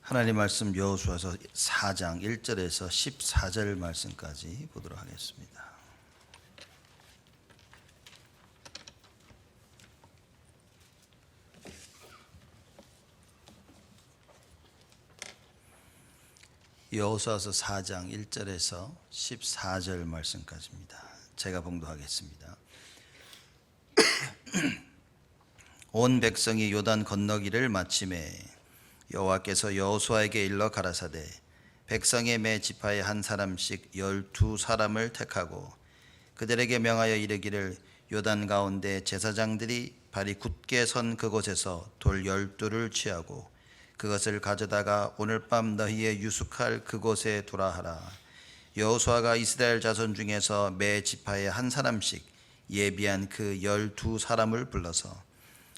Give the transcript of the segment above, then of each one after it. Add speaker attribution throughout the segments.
Speaker 1: 하나님 말씀 여호수아서 4장 1절에서 14절 말씀까지 보도록 하겠습니다. 여호수아서 4장 1절에서 14절 말씀까지입니다. 제가 봉독하겠습니다. 온 백성이 요단 건너기를 마침에 여호와께서 여호수아에게 일러 가라사대 백성의 매 지파에 한 사람씩 12사람을 택하고 그들에게 명하여 이르기를 요단 가운데 제사장들이 발이 굳게 선 그곳에서 돌 12를 취하고 그것을 가져다가 오늘 밤 너희의 유숙할 그곳에 두라 하라. 여호수아가 이스라엘 자손 중에서 매 지파에 한 사람씩 예비한 그 12사람을 불러서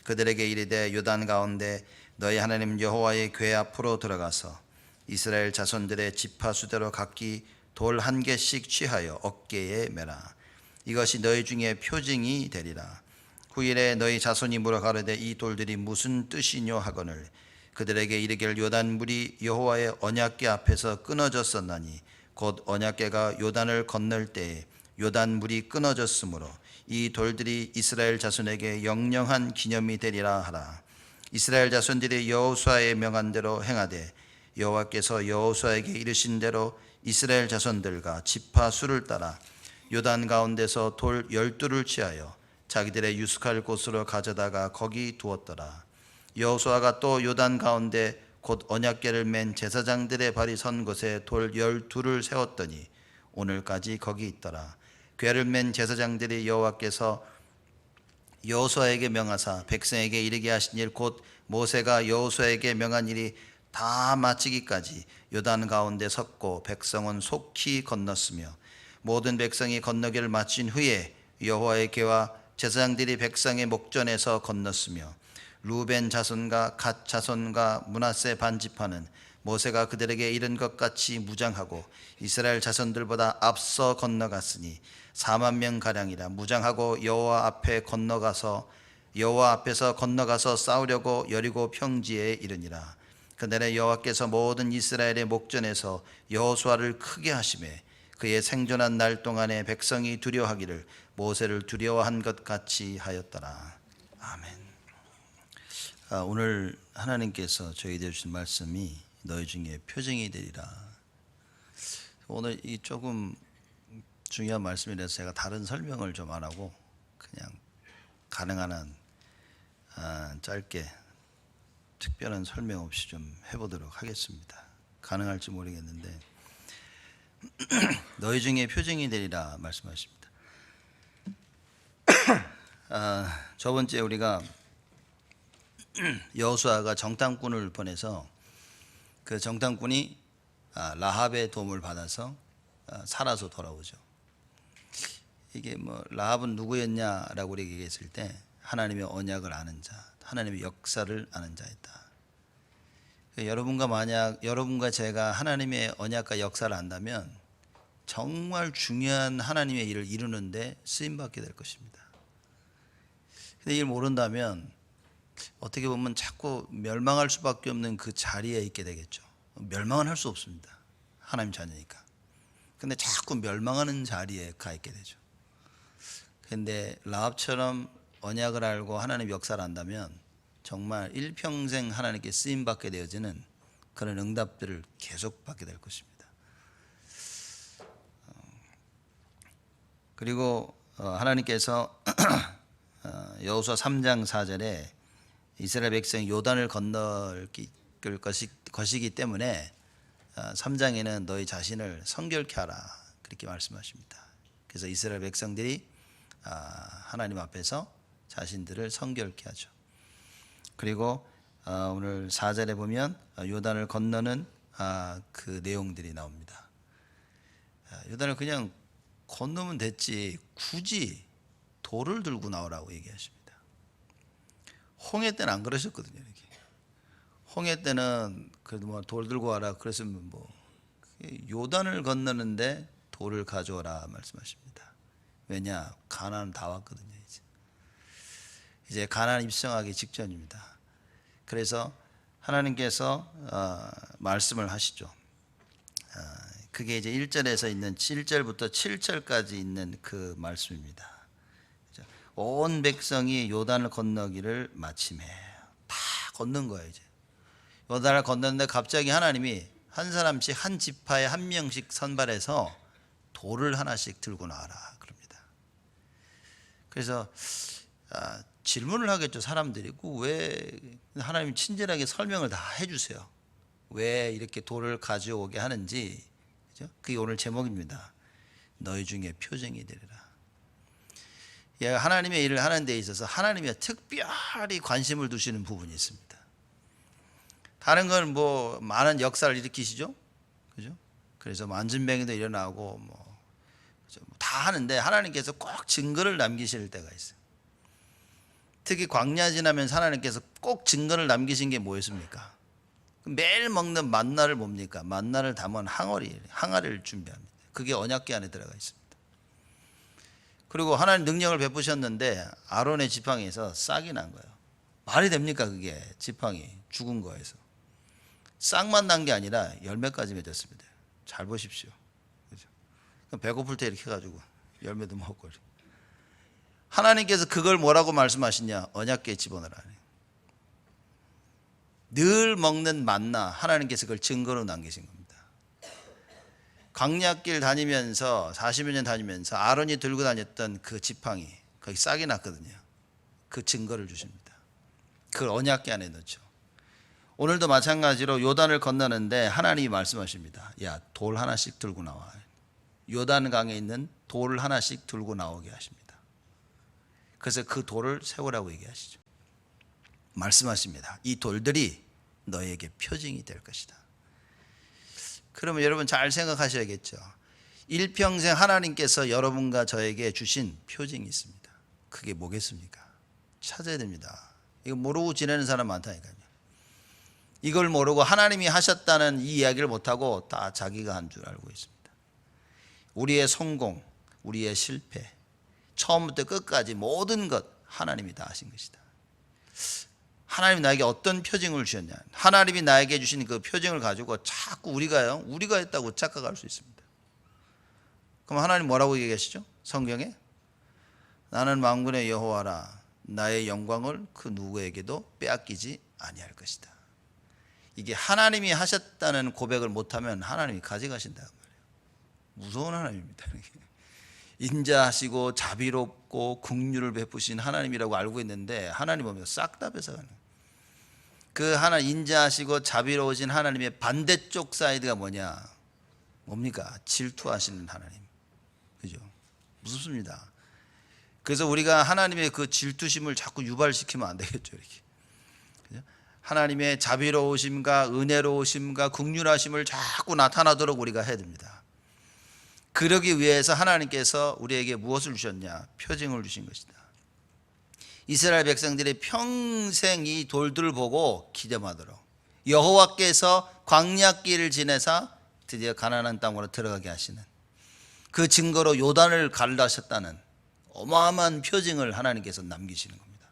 Speaker 1: 그들에게 이르되 요단 가운데 너희 하나님 여호와의 궤 앞으로 들어가서 이스라엘 자손들의 지파 수대로 각기 돌 한 개씩 취하여 어깨에 매라. 이것이 너희 중에 표징이 되리라. 후일에 너희 자손이 물어 가로되 이 돌들이 무슨 뜻이뇨 하거늘 그들에게 이르기를 요단 물이 여호와의 언약궤 앞에서 끊어졌었나니 곧 언약궤가 요단을 건널 때에 요단 물이 끊어졌으므로 이 돌들이 이스라엘 자손에게 영영한 기념이 되리라 하라. 이스라엘 자손들이 여호수아의 명한 대로 행하되 여호와께서 여호수아에게 이르신 대로 이스라엘 자손들과 지파 수를 따라 요단 가운데서 돌 12를 취하여 자기들의 유숙할 곳으로 가져다가 거기 두었더라. 여호수아가 또 요단 가운데 곧 언약궤를 맨 제사장들의 발이 선 곳에 돌 12를 세웠더니 오늘까지 거기 있더라. 궤를 맨 제사장들이 여호와께서 여호수아에게 명하사 백성에게 이르게 하신 일 곧 모세가 여호수아에게 명한 일이 다 마치기까지 요단 가운데 섰고 백성은 속히 건넜으며 모든 백성이 건너기를 마친 후에 여호와의 궤와 제사장들이 백성의 목전에서 건넜으며 루벤 자손과 갓 자손과 므낫세 반지파는 모세가 그들에게 이른 것 같이 무장하고 이스라엘 자손들보다 앞서 건너갔으니 4만 명 가량이라. 무장하고 여호와 앞에서 건너가서 싸우려고 여리고 평지에 이르니라. 그날에 여호와께서 모든 이스라엘의 목전에서 여호수아를 크게 하시매 그의 생존한 날 동안에 백성이 두려워하기를 모세를 두려워한 것 같이 하였더라. 아멘. 오늘 하나님께서 저희에게 주신 말씀이 너희 중에 표징이 되리라. 오늘 이 조금 중요한 말씀이라서 제가 다른 설명을 좀 안 하고 그냥 가능한 한 짧게 특별한 설명 없이 좀 해보도록 하겠습니다. 가능할지 모르겠는데 너희 중에 표징이 되리라 말씀하십니다. 저번주에 우리가 여호수아가 정탐꾼을 보내서 그 정탐꾼이 라합의 도움을 받아서 살아서 돌아오죠. 이게 뭐 라합은 누구였냐라고 우리가 얘기했을 때 하나님의 언약을 아는 자, 하나님의 역사를 아는 자였다. 여러분과 제가 하나님의 언약과 역사를 안다면 정말 중요한 하나님의 일을 이루는데 쓰임받게 될 것입니다. 근데 이걸 모른다면 어떻게 보면 자꾸 멸망할 수밖에 없는 그 자리에 있게 되겠죠. 멸망은 할 수 없습니다. 하나님 자녀니까. 근데 자꾸 멸망하는 자리에 가 있게 되죠. 근데 라합처럼 언약을 알고 하나님 역사를 안다면 정말 일평생 하나님께 쓰임받게 되어지는 그런 응답들을 계속 받게 될 것입니다. 그리고 하나님께서 여호수아 3장 4절에 이스라엘 백성이 요단을 건널 것이기 때문에 3장에는 너희 자신을 성결케 하라 그렇게 말씀하십니다. 그래서 이스라엘 백성들이 하나님 앞에서 자신들을 성결케 하죠. 그리고 오늘 4절에 보면 요단을 건너는 그 내용들이 나옵니다. 요단을 그냥 건너면 됐지 굳이 돌을 들고 나오라고 얘기하십니다. 홍해 때는 안 그러셨거든요. 이렇게. 홍해 때는 그래도 뭐 돌 들고 와라 그랬으면 뭐 요단을 건너는데 돌을 가져오라 말씀하십니다. 왜냐? 가나안 다 왔거든요. 이제 가나안 입성하기 직전입니다. 그래서 하나님께서 말씀을 하시죠. 그게 이제 1절에서 있는 1절부터 7절까지 있는 그 말씀입니다. 온 백성이 요단을 건너기를 마침에 다 건넌 거예요. 이제 요단을 건넜는데 갑자기 하나님이 한 사람씩 한 지파에 한 명씩 선발해서 돌을 하나씩 들고 나와라 그럽니다. 그래서 질문을 하겠죠. 사람들이 왜 하나님이 친절하게 설명을 다 해주세요. 왜 이렇게 돌을 가져오게 하는지. 그죠? 그게 오늘 제목입니다. 너희 중에 표징이 되리라. 하나님의 일을 하는 데 있어서 하나님이 특별히 관심을 두시는 부분이 있습니다. 다른 건 뭐 많은 역사를 일으키시죠. 그죠? 그래서 만진병이도 일어나고 다 하는데 하나님께서 꼭 증거를 남기실 때가 있어요. 특히 광야 지나면서 하나님께서 꼭 증거를 남기신 게 뭐였습니까? 매일 먹는 만나를 뭡니까? 만나를 담은 항아리를 준비합니다. 그게 언약궤 안에 들어가 있습니다. 그리고 하나님 능력을 베푸셨는데 아론의 지팡이에서 싹이 난 거예요. 말이 됩니까? 그게 지팡이 죽은 거에서 싹만 난 게 아니라 열매까지 맺었습니다. 잘 보십시오. 그죠? 배고플 때 이렇게 해가지고 열매도 먹고. 하나님께서 그걸 뭐라고 말씀하시냐? 언약궤에 집어넣으라. 늘 먹는 만나, 하나님께서 그걸 증거로 남기신 겁니다. 광야길 다니면서 40여 년 다니면서 아론이 들고 다녔던 그 지팡이 거기 싹이 났거든요. 그 증거를 주십니다. 그걸 언약궤 안에 넣죠. 오늘도 마찬가지로 요단을 건너는데 하나님이 말씀하십니다. 야, 돌 하나씩 들고 나와. 요단강에 있는 돌 하나씩 들고 나오게 하십니다. 그래서 그 돌을 세우라고 얘기하시죠. 말씀하십니다. 이 돌들이 너에게 표징이 될 것이다. 그러면 여러분 잘 생각하셔야겠죠. 일평생 하나님께서 여러분과 저에게 주신 표징이 있습니다. 그게 뭐겠습니까? 찾아야 됩니다. 이거 모르고 지내는 사람 많다니까요. 이걸 모르고 하나님이 하셨다는 이 이야기를 못하고 다 자기가 한 줄 알고 있습니다. 우리의 성공, 우리의 실패, 처음부터 끝까지 모든 것 하나님이 다 하신 것이다. 하나님이 나에게 어떤 표징을 주셨냐? 하나님이 나에게 주신 그 표징을 가지고 자꾸 우리가 했다고 착각할 수 있습니다. 그럼 하나님 뭐라고 얘기하시죠? 성경에 나는 만군의 여호와라. 나의 영광을 그 누구에게도 빼앗기지 아니할 것이다. 이게 하나님이 하셨다는 고백을 못하면 하나님이 가져가신다는 말이에요. 무서운 하나님입니다. 인자하시고 자비롭고 긍휼을 베푸신 하나님이라고 알고 있는데 하나님 보면 싹 다 뺏어가는 거예요. 그 하나님 인자하시고 자비로우신 하나님의 반대쪽 사이드가 뭡니까? 질투하시는 하나님. 그죠? 무섭습니다. 그래서 우리가 하나님의 그 질투심을 자꾸 유발시키면 안 되겠죠. 이렇게. 그죠? 하나님의 자비로우심과 은혜로우심과 긍휼하심을 자꾸 나타나도록 우리가 해야 됩니다. 그러기 위해서 하나님께서 우리에게 무엇을 주셨냐? 표징을 주신 것이다. 이스라엘 백성들이 평생 이 돌들을 보고 기념하도록 여호와께서 광야길을 지내사 드디어 가나안 땅으로 들어가게 하시는 그 증거로 요단을 갈라셨다는 어마어마한 표징을 하나님께서 남기시는 겁니다.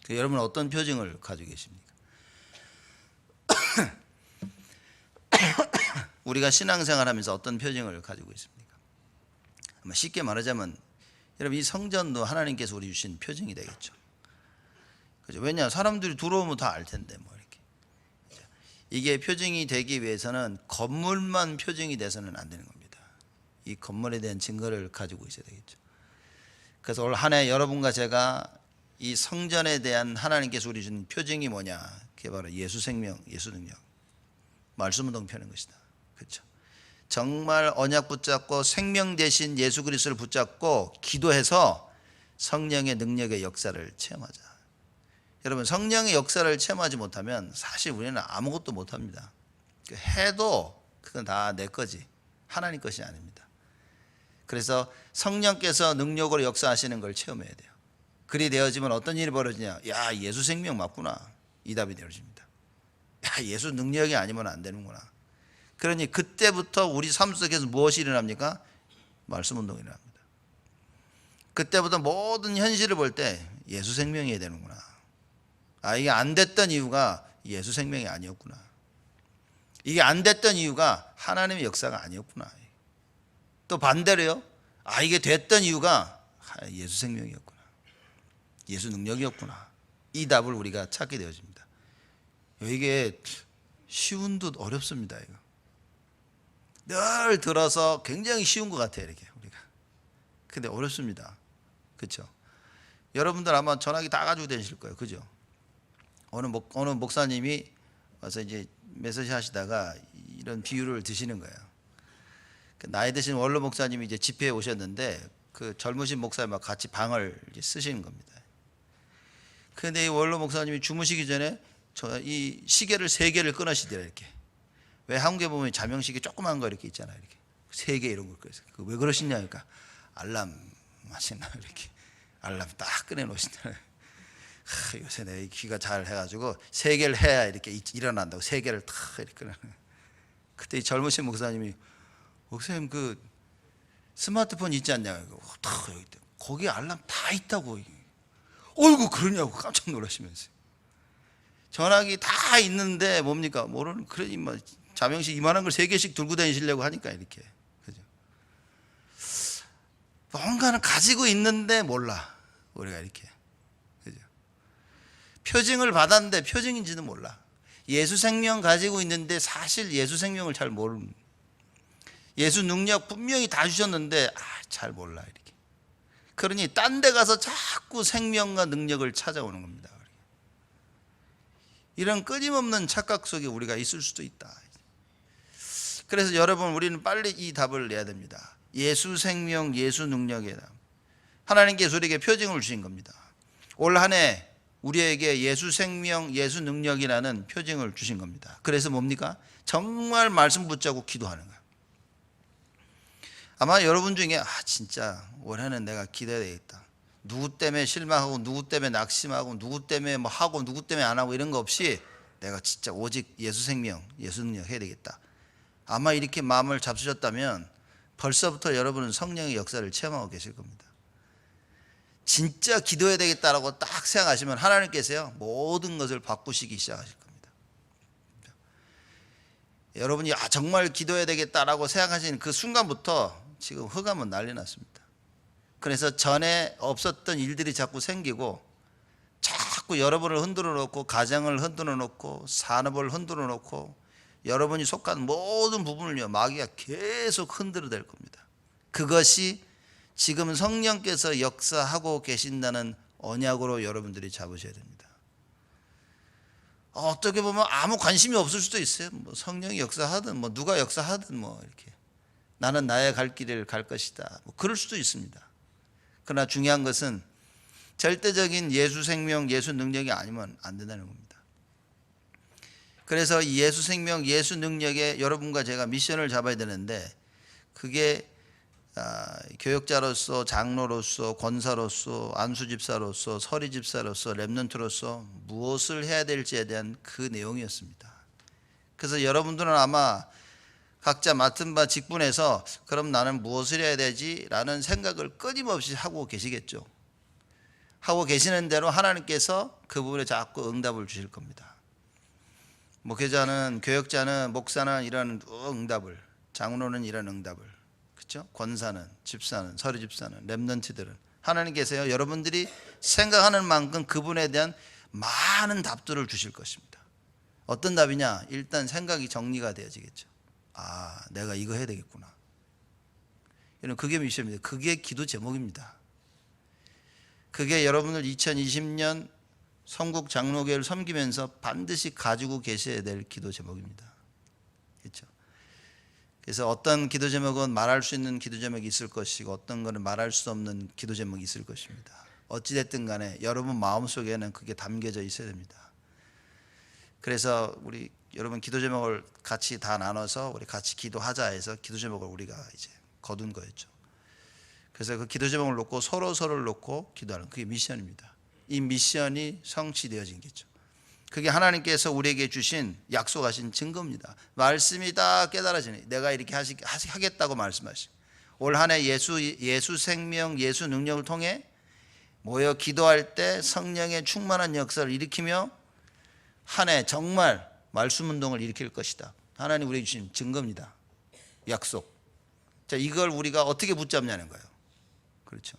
Speaker 1: 여러분은 어떤 표징을 가지고 계십니까? 우리가 신앙생활하면서 어떤 표징을 가지고 있습니까? 쉽게 말하자면 여러분 이 성전도 하나님께서 우리 주신 표징이 되겠죠. 그죠? 왜냐 사람들이 들어오면 다 알 텐데 이렇게. 그죠? 이게 표징이 되기 위해서는 건물만 표징이 돼서는 안 되는 겁니다. 이 건물에 대한 증거를 가지고 있어야 되겠죠. 그래서 올 한 해 여러분과 제가 이 성전에 대한 하나님께서 우리 주신 표징이 뭐냐? 그게 바로 예수 생명, 예수 능력, 말씀 운동 펴는 것이다. 그렇죠? 정말 언약 붙잡고 생명 대신 예수 그리스도를 붙잡고 기도해서 성령의 능력의 역사를 체험하자. 여러분 성령의 역사를 체험하지 못하면 사실 우리는 아무것도 못합니다. 해도 그건 다 내 거지 하나님 것이 아닙니다. 그래서 성령께서 능력으로 역사하시는 걸 체험해야 돼요. 그리 되어지면 어떤 일이 벌어지냐? 야, 예수 생명 맞구나. 이 답이 되어집니다. 야, 예수 능력이 아니면 안 되는구나. 그러니 그때부터 우리 삶 속에서 무엇이 일어납니까? 말씀 운동이 일어납니다. 그때부터 모든 현실을 볼 때 예수 생명이어야 되는구나. 이게 안 됐던 이유가 예수 생명이 아니었구나. 이게 안 됐던 이유가 하나님의 역사가 아니었구나. 또 반대로요. 이게 됐던 이유가 예수 생명이었구나. 예수 능력이었구나. 이 답을 우리가 찾게 되어집니다. 이게 쉬운 듯 어렵습니다. 이거 늘 들어서 굉장히 쉬운 것 같아요. 이렇게 우리가. 근데 어렵습니다. 그렇죠? 여러분들 아마 전화기 다 가지고 다니실 거예요. 그죠? 어느 목사님이 와서 이제 메시지 하시다가 이런 비유를 드시는 거예요. 나이 드신 원로 목사님이 이제 집회에 오셨는데 그 젊으신 목사님과 같이 방을 이제 쓰시는 겁니다. 그런데 이 원로 목사님이 주무시기 전에 이 시계를 3개를 끊으시더라. 이렇게. 왜 한국에 보면 자명시계 조그만 거 이렇게 있잖아요. 이렇게 3개 이런 걸 끊으세요. 왜 그러시냐 그러니까 알람 하시나 이렇게 알람 딱 꺼내 놓으시더라. 요새 내 귀가 잘 해가지고 3개를 해야 이렇게 일어난다고 3개를 탁 이렇게 끊어. 그때 이 젊으신 목사님이 목사님 그 스마트폰 있지 않냐고. 거기 알람 다 있다고. 어이구 그러냐고 깜짝 놀라시면서. 전화기 다 있는데 뭡니까? 모르는 그러니 뭐 자명식 이만한 걸 3개씩 들고 다니시려고 하니까 이렇게. 그죠? 뭔가는 가지고 있는데 몰라. 우리가 이렇게. 그죠? 표징을 받았는데 표징인지도 몰라. 예수 생명 가지고 있는데 사실 예수 생명을 잘 모르는. 예수 능력 분명히 다 주셨는데 잘 몰라 이렇게. 그러니 딴 데 가서 자꾸 생명과 능력을 찾아오는 겁니다. 이런 끊임없는 착각 속에 우리가 있을 수도 있다. 그래서 여러분 우리는 빨리 이 답을 내야 됩니다. 예수 생명, 예수 능력의 답. 하나님께서 우리에게 표징을 주신 겁니다. 올 한 해 우리에게 예수 생명, 예수 능력이라는 표징을 주신 겁니다. 그래서 뭡니까? 정말 말씀 붙잡고 기도하는 거예요. 아마 여러분 중에 진짜 올해는 내가 기도해야 되겠다. 누구 때문에 실망하고 누구 때문에 낙심하고 누구 때문에 뭐 하고 누구 때문에 안 하고 이런 거 없이 내가 진짜 오직 예수 생명, 예수 능력 해야 되겠다. 아마 이렇게 마음을 잡수셨다면 벌써부터 여러분은 성령의 역사를 체험하고 계실 겁니다. 진짜 기도해야 되겠다라고 딱 생각하시면 하나님께서요 모든 것을 바꾸시기 시작하실 겁니다. 여러분이 정말 기도해야 되겠다라고 생각하시는 그 순간부터 지금 흑암은 난리 났습니다. 그래서 전에 없었던 일들이 자꾸 생기고 자꾸 여러분을 흔들어 놓고 가정을 흔들어 놓고 산업을 흔들어 놓고 여러분이 속한 모든 부분을요 마귀가 계속 흔들어 댈 겁니다. 그것이 지금 성령께서 역사하고 계신다는 언약으로 여러분들이 잡으셔야 됩니다. 어떻게 보면 아무 관심이 없을 수도 있어요. 뭐 성령이 역사하든 뭐 누가 역사하든 뭐 이렇게 나는 나의 갈 길을 갈 것이다. 뭐 그럴 수도 있습니다. 그러나 중요한 것은 절대적인 예수 생명, 예수 능력이 아니면 안 된다는 겁니다. 그래서 이 예수 생명, 예수 능력에 여러분과 제가 미션을 잡아야 되는데 그게 교역자로서, 장로로서, 권사로서, 안수집사로서, 서리집사로서, 렘넌트로서 무엇을 해야 될지에 대한 그 내용이었습니다. 그래서 여러분들은 아마 각자 맡은 바 직분에서 그럼 나는 무엇을 해야 되지? 라는 생각을 끊임없이 하고 계시겠죠. 하고 계시는 대로 하나님께서 그 부분에 자꾸 응답을 주실 겁니다. 목회자는, 교역자는, 목사는 이런 응답을, 장로는 이런 응답을, 그렇죠? 권사는, 집사는, 서리집사는, 렘넌트들은 하나님께서요 여러분들이 생각하는 만큼 그분에 대한 많은 답들을 주실 것입니다. 어떤 답이냐? 일단 생각이 정리가 되어지겠죠. 내가 이거 해야 되겠구나. 그게 미션입니다. 그게 기도 제목입니다. 그게 여러분들 2020년 성국 장로교회를 섬기면서 반드시 가지고 계셔야 될 기도 제목입니다. 그렇죠? 그래서 어떤 기도 제목은 말할 수 있는 기도 제목이 있을 것이고 어떤 거는 말할 수 없는 기도 제목이 있을 것입니다. 어찌됐든 간에 여러분 마음속에는 그게 담겨져 있어야 됩니다. 그래서 우리 여러분 기도 제목을 같이 다 나눠서 우리 같이 기도하자 해서 기도 제목을 우리가 이제 거둔 거였죠. 그래서 그 기도 제목을 놓고 서로를 놓고 기도하는 그게 미션입니다. 이 미션이 성취되어진 거죠. 그게 하나님께서 우리에게 주신 약속하신 증거입니다. 말씀이 다 깨달아지네. 내가 이렇게 하겠다고 말씀하시고 올 한 해 예수 생명, 예수 능력을 통해 모여 기도할 때 성령의 충만한 역사를 일으키며 한 해 정말 말씀 운동을 일으킬 것이다. 하나님 우리에게 주신 증거입니다. 약속. 자, 이걸 우리가 어떻게 붙잡냐는 거예요. 그렇죠.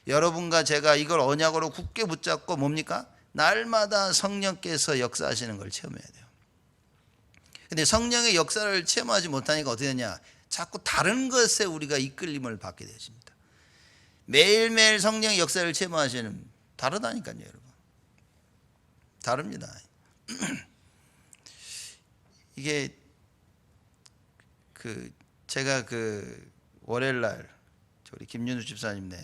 Speaker 1: 여러분과 제가 이걸 언약으로 굳게 붙잡고 뭡니까? 날마다 성령께서 역사하시는 걸 체험해야 돼요. 근데 성령의 역사를 체험하지 못하니까 어떻게 되냐? 자꾸 다른 것에 우리가 이끌림을 받게 되십니다. 매일매일 성령의 역사를 체험하시는 다르다니까요, 여러분. 다릅니다. 이게 제가 월요일 날 우리 김윤수 집사님네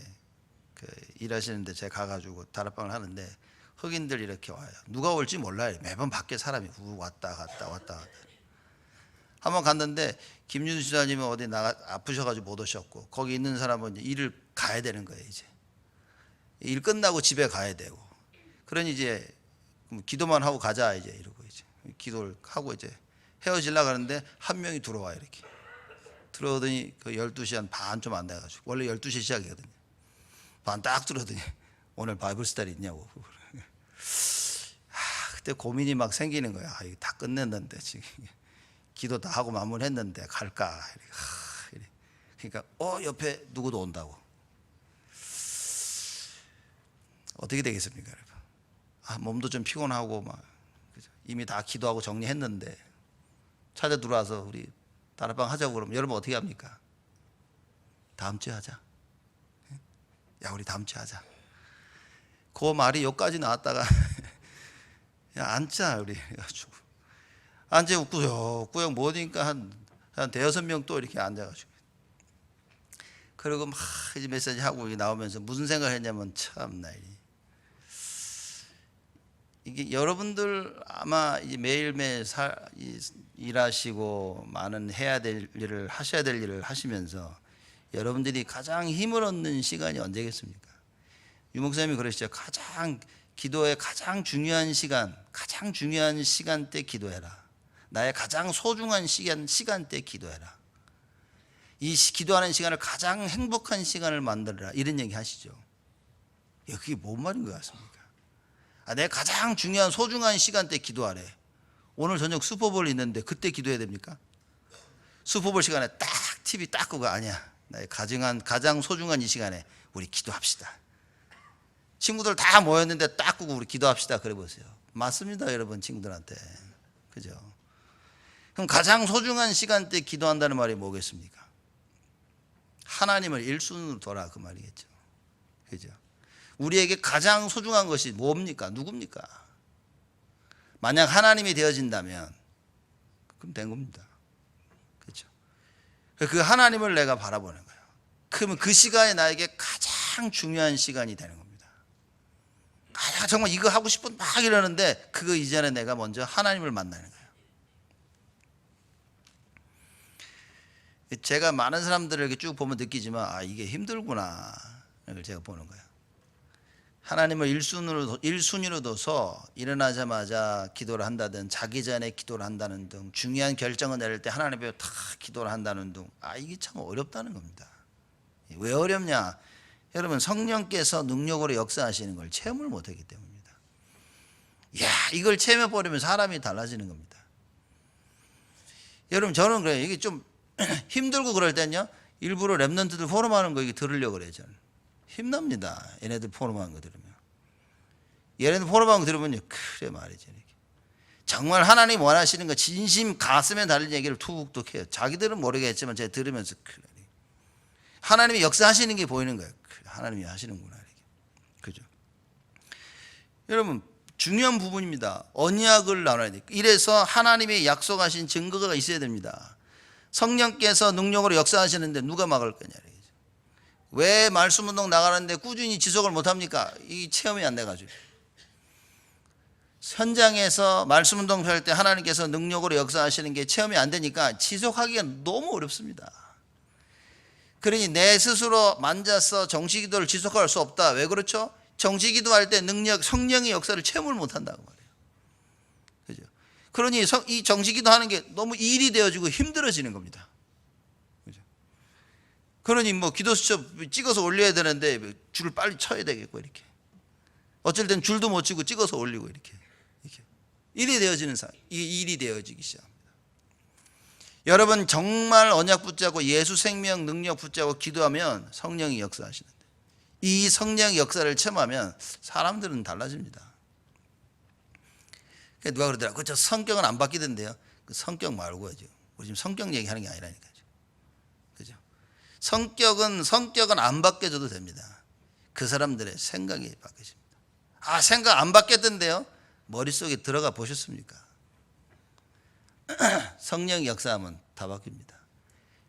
Speaker 1: 일하시는데 제가 가가지고 다락방을 하는데 흑인들 이렇게 와요. 누가 올지 몰라요. 매번 밖에 사람이 왔다 갔다. 한번 갔는데 김윤수 집사님은 어디 아프셔가지고 못 오셨고 거기 있는 사람은 이제 일을 가야 되는 거예요. 이제 일 끝나고 집에 가야 되고 그러니 이제 기도만 하고 가자 이제 이러고 이제 기도를 하고 이제 헤어지려고 하는데 한 명이 들어와요. 이렇게 들어오더니 12시 한 반 좀 안 돼가지고 원래 12시 시작이거든요. 반 딱 들어오더니 오늘 바이블 스터디 있냐고. 그때 고민이 막 생기는 거야. 이거 다 끝냈는데 지금 기도 다 하고 마무리했는데 갈까. 그러니까 옆에 누구도 온다고. 어떻게 되겠습니까, 여러분? 몸도 좀 피곤하고 막 이미 다 기도하고 정리했는데 찾아 들어와서 우리 다락방 하자고 그러면 여러분 어떻게 합니까? 다음 주에 하자. 야, 우리 다음 주에 하자. 그 말이 여기까지 나왔다가 야, 앉자 우리 해가지고 앉아 꾸역꾸역 모으니까 한 대여섯 명 또 이렇게 앉아가지고 그리고 막 이제 메시지 하고 나오면서 무슨 생각을 했냐면 참나 이게 여러분들 아마 이제 매일매일 일하시고 많은 해야 될 일을 하셔야 될 일을 하시면서 여러분들이 가장 힘을 얻는 시간이 언제겠습니까? 유 목사님이 그러시죠. 기도의 가장 중요한 시간대 기도해라. 나의 가장 소중한 시간대 기도해라. 이 기도하는 시간을 가장 행복한 시간을 만들어라. 이런 얘기 하시죠. 그게 뭔 말인 것 같습니까? 내 가장 중요한 소중한 시간대 기도하래. 오늘 저녁 슈퍼볼 있는데 그때 기도해야 됩니까? 슈퍼볼 시간에 딱 TV 딱 끄고 아니야. 나의 가장 소중한 이 시간에 우리 기도합시다. 친구들 다 모였는데 딱 끄고 우리 기도합시다. 그래 보세요. 맞습니다, 여러분 친구들한테. 그죠? 그럼 가장 소중한 시간대 기도한다는 말이 뭐겠습니까? 하나님을 1순위로 둬라 그 말이겠죠. 그죠? 우리에게 가장 소중한 것이 뭡니까? 누굽니까? 만약 하나님이 되어진다면 그럼 된 겁니다. 그렇죠? 그 하나님을 내가 바라보는 거예요. 그러면 그 시간이 나에게 가장 중요한 시간이 되는 겁니다. 정말 이거 하고 싶어 막 이러는데 그거 이전에 내가 먼저 하나님을 만나는 거예요. 제가 많은 사람들을 이렇게 쭉 보면 느끼지만 이게 힘들구나 이걸 제가 보는 거예요. 하나님을 1순위로 둬서 일어나자마자 기도를 한다든 자기 전에 기도를 한다는 등 중요한 결정을 내릴 때 하나님 앞에 다 기도를 한다는 등 이게 참 어렵다는 겁니다. 왜 어렵냐? 여러분 성령께서 능력으로 역사하시는 걸 체험을 못하기 때문입니다. 이걸 체험해버리면 사람이 달라지는 겁니다. 여러분 저는 그래요. 이게 좀 힘들고 그럴 때는요 일부러 랩런트들 포럼하는 거 이게 들으려고 그래요. 저는 힘납니다. 얘네들 포럼하는 거 들으면. 얘네들 포럼하는 거 들으면요 그래 말이죠. 이렇게. 정말 하나님 원하시는 거 진심 가슴에 달린 얘기를 툭툭 해요. 자기들은 모르겠지만 제가 들으면서 그래. 하나님이 역사하시는 게 보이는 거예요. 그래, 하나님이 하시는구나. 이렇게. 그죠? 여러분 중요한 부분입니다. 언약을 나눠야 돼요. 이래서 하나님이 약속하신 증거가 있어야 됩니다. 성령께서 능력으로 역사하시는데 누가 막을 거냐. 왜 말씀운동 나가는데 꾸준히 지속을 못합니까? 이 체험이 안 돼가지고. 현장에서 말씀운동 할 때 하나님께서 능력으로 역사하시는 게 체험이 안 되니까 지속하기가 너무 어렵습니다. 그러니 내 스스로 만져서 정시기도를 지속할 수 없다. 왜 그렇죠? 정시기도할 때 성령의 역사를 체험을 못한다고 말해요. 그죠? 그러니 이 정시기도하는 게 너무 일이 되어지고 힘들어지는 겁니다. 그러니 기도 수첩 찍어서 올려야 되는데 줄을 빨리 쳐야 되겠고 이렇게. 어쩔 땐 줄도 못 치고 찍어서 올리고 이렇게. 일이 되어지는 상황. 이게 일이 되어지기 시작합니다. 여러분 정말 언약 붙잡고 예수 생명 능력 붙잡고 기도하면 성령이 역사하시는데, 이 성령 역사를 체험하면 사람들은 달라집니다. 누가 그러더라고요. 저 성격은 안 바뀌던데요. 그 성격 말고요. 우리 지금 성격 얘기하는 게 아니라니까요. 그죠? 성격은 안 바뀌어져도 됩니다. 그 사람들의 생각이 바뀌십니다. 아, 생각 안 바뀌었던데요? 머릿속에 들어가 보셨습니까? 성령 역사하면 다 바뀝니다.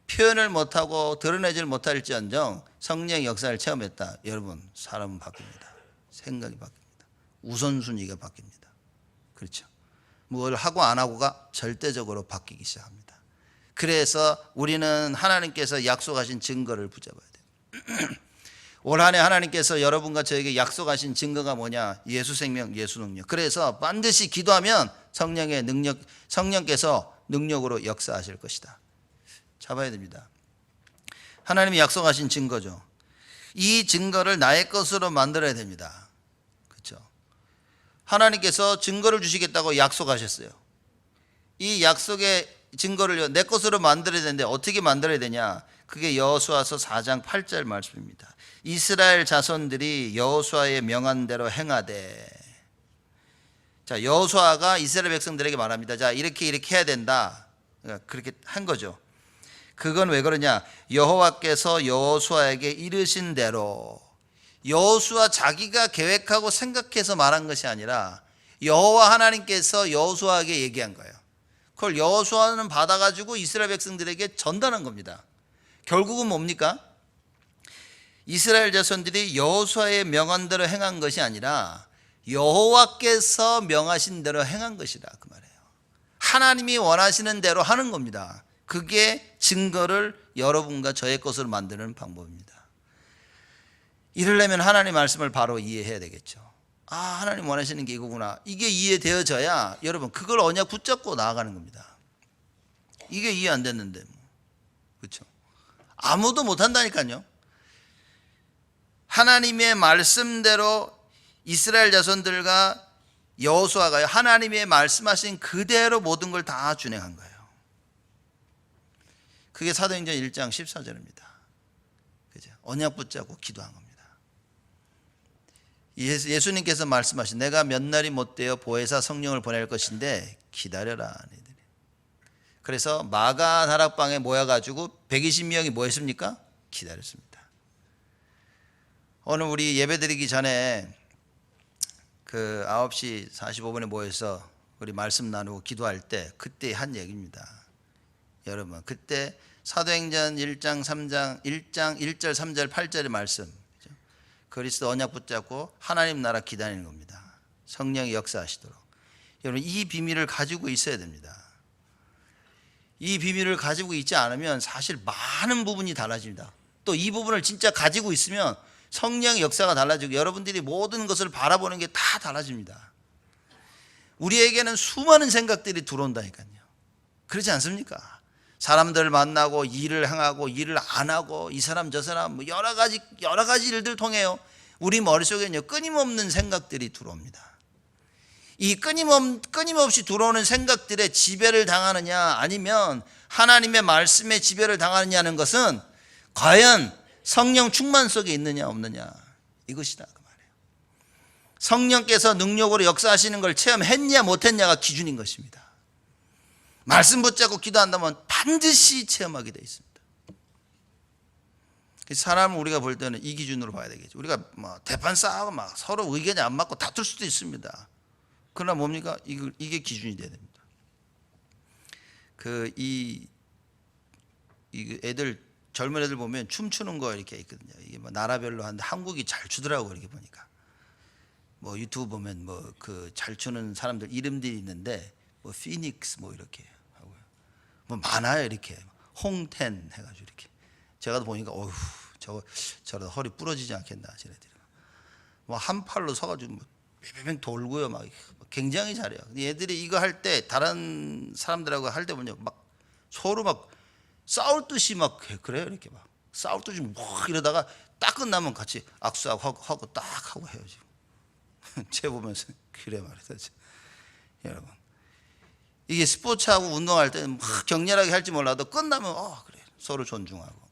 Speaker 1: 표현을 못하고 드러내질 못할지언정 성령 역사를 체험했다. 여러분, 사람은 바뀝니다. 생각이 바뀝니다. 우선순위가 바뀝니다. 그렇죠? 뭘 하고 안 하고가 절대적으로 바뀌기 시작합니다. 그래서 우리는 하나님께서 약속하신 증거를 붙잡아야 돼요. 올 한 해 하나님께서 여러분과 저에게 약속하신 증거가 뭐냐? 예수 생명, 예수 능력. 그래서 반드시 기도하면 성령의 능력, 성령께서 능력으로 역사하실 것이다. 잡아야 됩니다. 하나님이 약속하신 증거죠. 이 증거를 나의 것으로 만들어야 됩니다. 그렇죠? 하나님께서 증거를 주시겠다고 약속하셨어요. 이 약속의 증거를 내 것으로 만들어야 되는데 어떻게 만들어야 되냐? 그게 여호수아서 4장 8절 말씀입니다. 이스라엘 자손들이 여호수아의 명한 대로 행하되. 자, 여호수아가 이스라엘 백성들에게 말합니다. 자, 이렇게 해야 된다. 그렇게 한 거죠. 그건 왜 그러냐? 여호와께서 여호수아에게 이르신 대로. 여호수아 자기가 계획하고 생각해서 말한 것이 아니라 여호와 하나님께서 여호수아에게 얘기한 거예요. 그걸 여호수아는 받아가지고 이스라엘 백성들에게 전달한 겁니다. 결국은 뭡니까? 이스라엘 자손들이 여호수아의 명한 대로 행한 것이 아니라 여호와께서 명하신 대로 행한 것이다, 그 말이에요. 하나님이 원하시는 대로 하는 겁니다. 그게 증거를 여러분과 저의 것으로 만드는 방법입니다. 이러려면 하나님 말씀을 바로 이해해야 되겠죠. 아, 하나님 원하시는 게 이거구나. 이게 이해되어져야 여러분 그걸 언약 붙잡고 나아가는 겁니다. 이게 이해 안 됐는데 그렇죠? 아무도 못한다니까요. 하나님의 말씀대로 이스라엘 자손들과 여호수아가 하나님의 말씀하신 그대로 모든 걸 다 준행한 거예요. 그게 사도행전 1장 14절입니다. 그죠? 언약 붙잡고 기도한 겁니다. 예수님께서 말씀하신 내가 몇 날이 못되어 보혜사 성령을 보낼 것인데 기다려라. 그래서 마가 다락방에 모여가지고 120명이 뭐 했습니까? 기다렸습니다. 오늘 우리 예배드리기 전에 그 9시 45분에 모여서 우리 말씀 나누고 기도할 때 그때 한 얘기입니다. 여러분 그때 사도행전 1장 1절 3절 8절의 말씀, 그리스도 언약 붙잡고 하나님 나라 기다리는 겁니다. 성령이 역사하시도록. 여러분 이 비밀을 가지고 있어야 됩니다. 이 비밀을 가지고 있지 않으면 사실 많은 부분이 달라집니다. 또 이 부분을 진짜 가지고 있으면 성령의 역사가 달라지고 여러분들이 모든 것을 바라보는 게 다 달라집니다. 우리에게는 수많은 생각들이 들어온다니까요. 그렇지 않습니까? 사람들 만나고 일을 행하고 일을 안 하고 이 사람 저 사람 뭐 여러 가지 일들 통해요. 우리 머릿속에는요 끊임없는 생각들이 들어옵니다. 이 끊임없이 들어오는 생각들의 지배를 당하느냐 아니면 하나님의 말씀에 지배를 당하느냐는 것은 과연 성령 충만 속에 있느냐 없느냐 이것이다 그 말이에요. 성령께서 능력으로 역사하시는 걸 체험했냐 못했냐가 기준인 것입니다. 말씀 붙잡고 기도한다면 반드시 체험하게 되어 있습니다. 사람을 우리가 볼 때는 이 기준으로 봐야 되겠죠. 우리가 뭐 대판 싸우고 막 서로 의견이 안 맞고 다툴 수도 있습니다. 그러나 뭡니까? 이게 기준이 돼야 됩니다. 이 애들 젊은 애들 보면 춤추는 거 이렇게 있거든요. 이게 뭐 나라별로 하는데 한국이 잘 추더라고 이렇게 보니까. 뭐 유튜브 보면 뭐 그 잘 추는 사람들 이름들이 있는데 뭐 피닉스 뭐 이렇게 하고요. 뭐 많아요 이렇게 홍텐 해가지고 이렇게. 제가 보니까 어휴 저러다 허리 부러지지 않겠나 쟤네들이. 뭐 한 팔로 서가지고 뭐 뺑뺑 돌고요 막 굉장히 잘해요. 얘들이 이거 할 때 다른 사람들하고 할 때 보면 막 서로 막 싸울 듯이 막 그래요 이렇게 막 싸울 듯이 막 이러다가 딱 끝나면 같이 악수하고 딱 하고 헤어지고. 쟤 보면서 그래 말이다 여러분. 이게 스포츠하고 운동할 때는 막 격렬하게 할지 몰라도 끝나면 그래 서로 존중하고.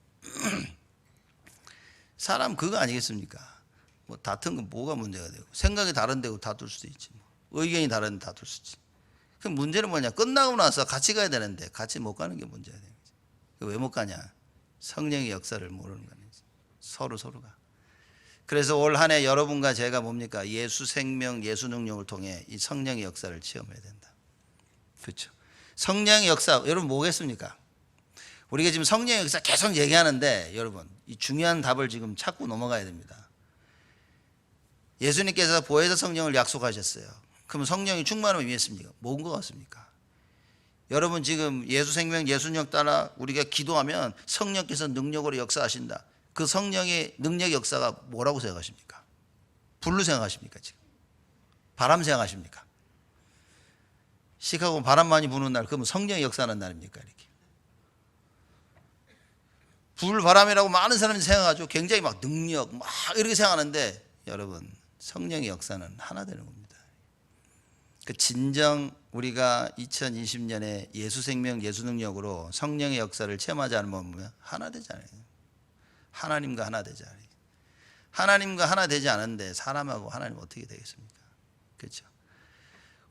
Speaker 1: 사람 그거 아니겠습니까? 뭐 다툰 건 뭐가 문제가 되고, 생각이 다른데 다툴 수도 있지, 의견이 다른데 다툴 수 있지. 그 문제는 뭐냐, 끝나고 나서 같이 가야 되는데 같이 못 가는 게 문제가 되는 거지. 왜 못 가냐? 성령의 역사를 모르는 거지. 서로가. 그래서 올 한 해 여러분과 제가 뭡니까? 예수 생명, 예수 능력을 통해 이 성령의 역사를 체험해야 된다. 그렇죠? 성령의 역사, 여러분 뭐겠습니까? 우리가 지금 성령의 역사 계속 얘기하는데 여러분 이 중요한 답을 지금 찾고 넘어가야 됩니다. 예수님께서 보혜사 성령을 약속하셨어요. 그럼 성령이 충만함을 위했습니까? 뭔 것 같습니까? 여러분 지금 예수 생명, 예수 능력 따라 우리가 기도하면 성령께서 능력으로 역사하신다. 그 성령의 능력 역사가 뭐라고 생각하십니까? 불로 생각하십니까? 지금 바람 생각하십니까? 시카고 바람 많이 부는 날, 그러면 성령의 역사하는 날입니까? 이렇게 불, 바람이라고 많은 사람이 생각하죠. 굉장히 막 능력 막 이렇게 생각하는데 여러분 성령의 역사는 하나 되는 겁니다. 그 진정 우리가 2020년에 예수 생명, 예수 능력으로 성령의 역사를 체험하지 않으면 하나 되잖아요. 하나님과 하나 되지 않아요. 하나님과 하나 되지 않은데 사람하고 하나님 어떻게 되겠습니까? 그렇죠?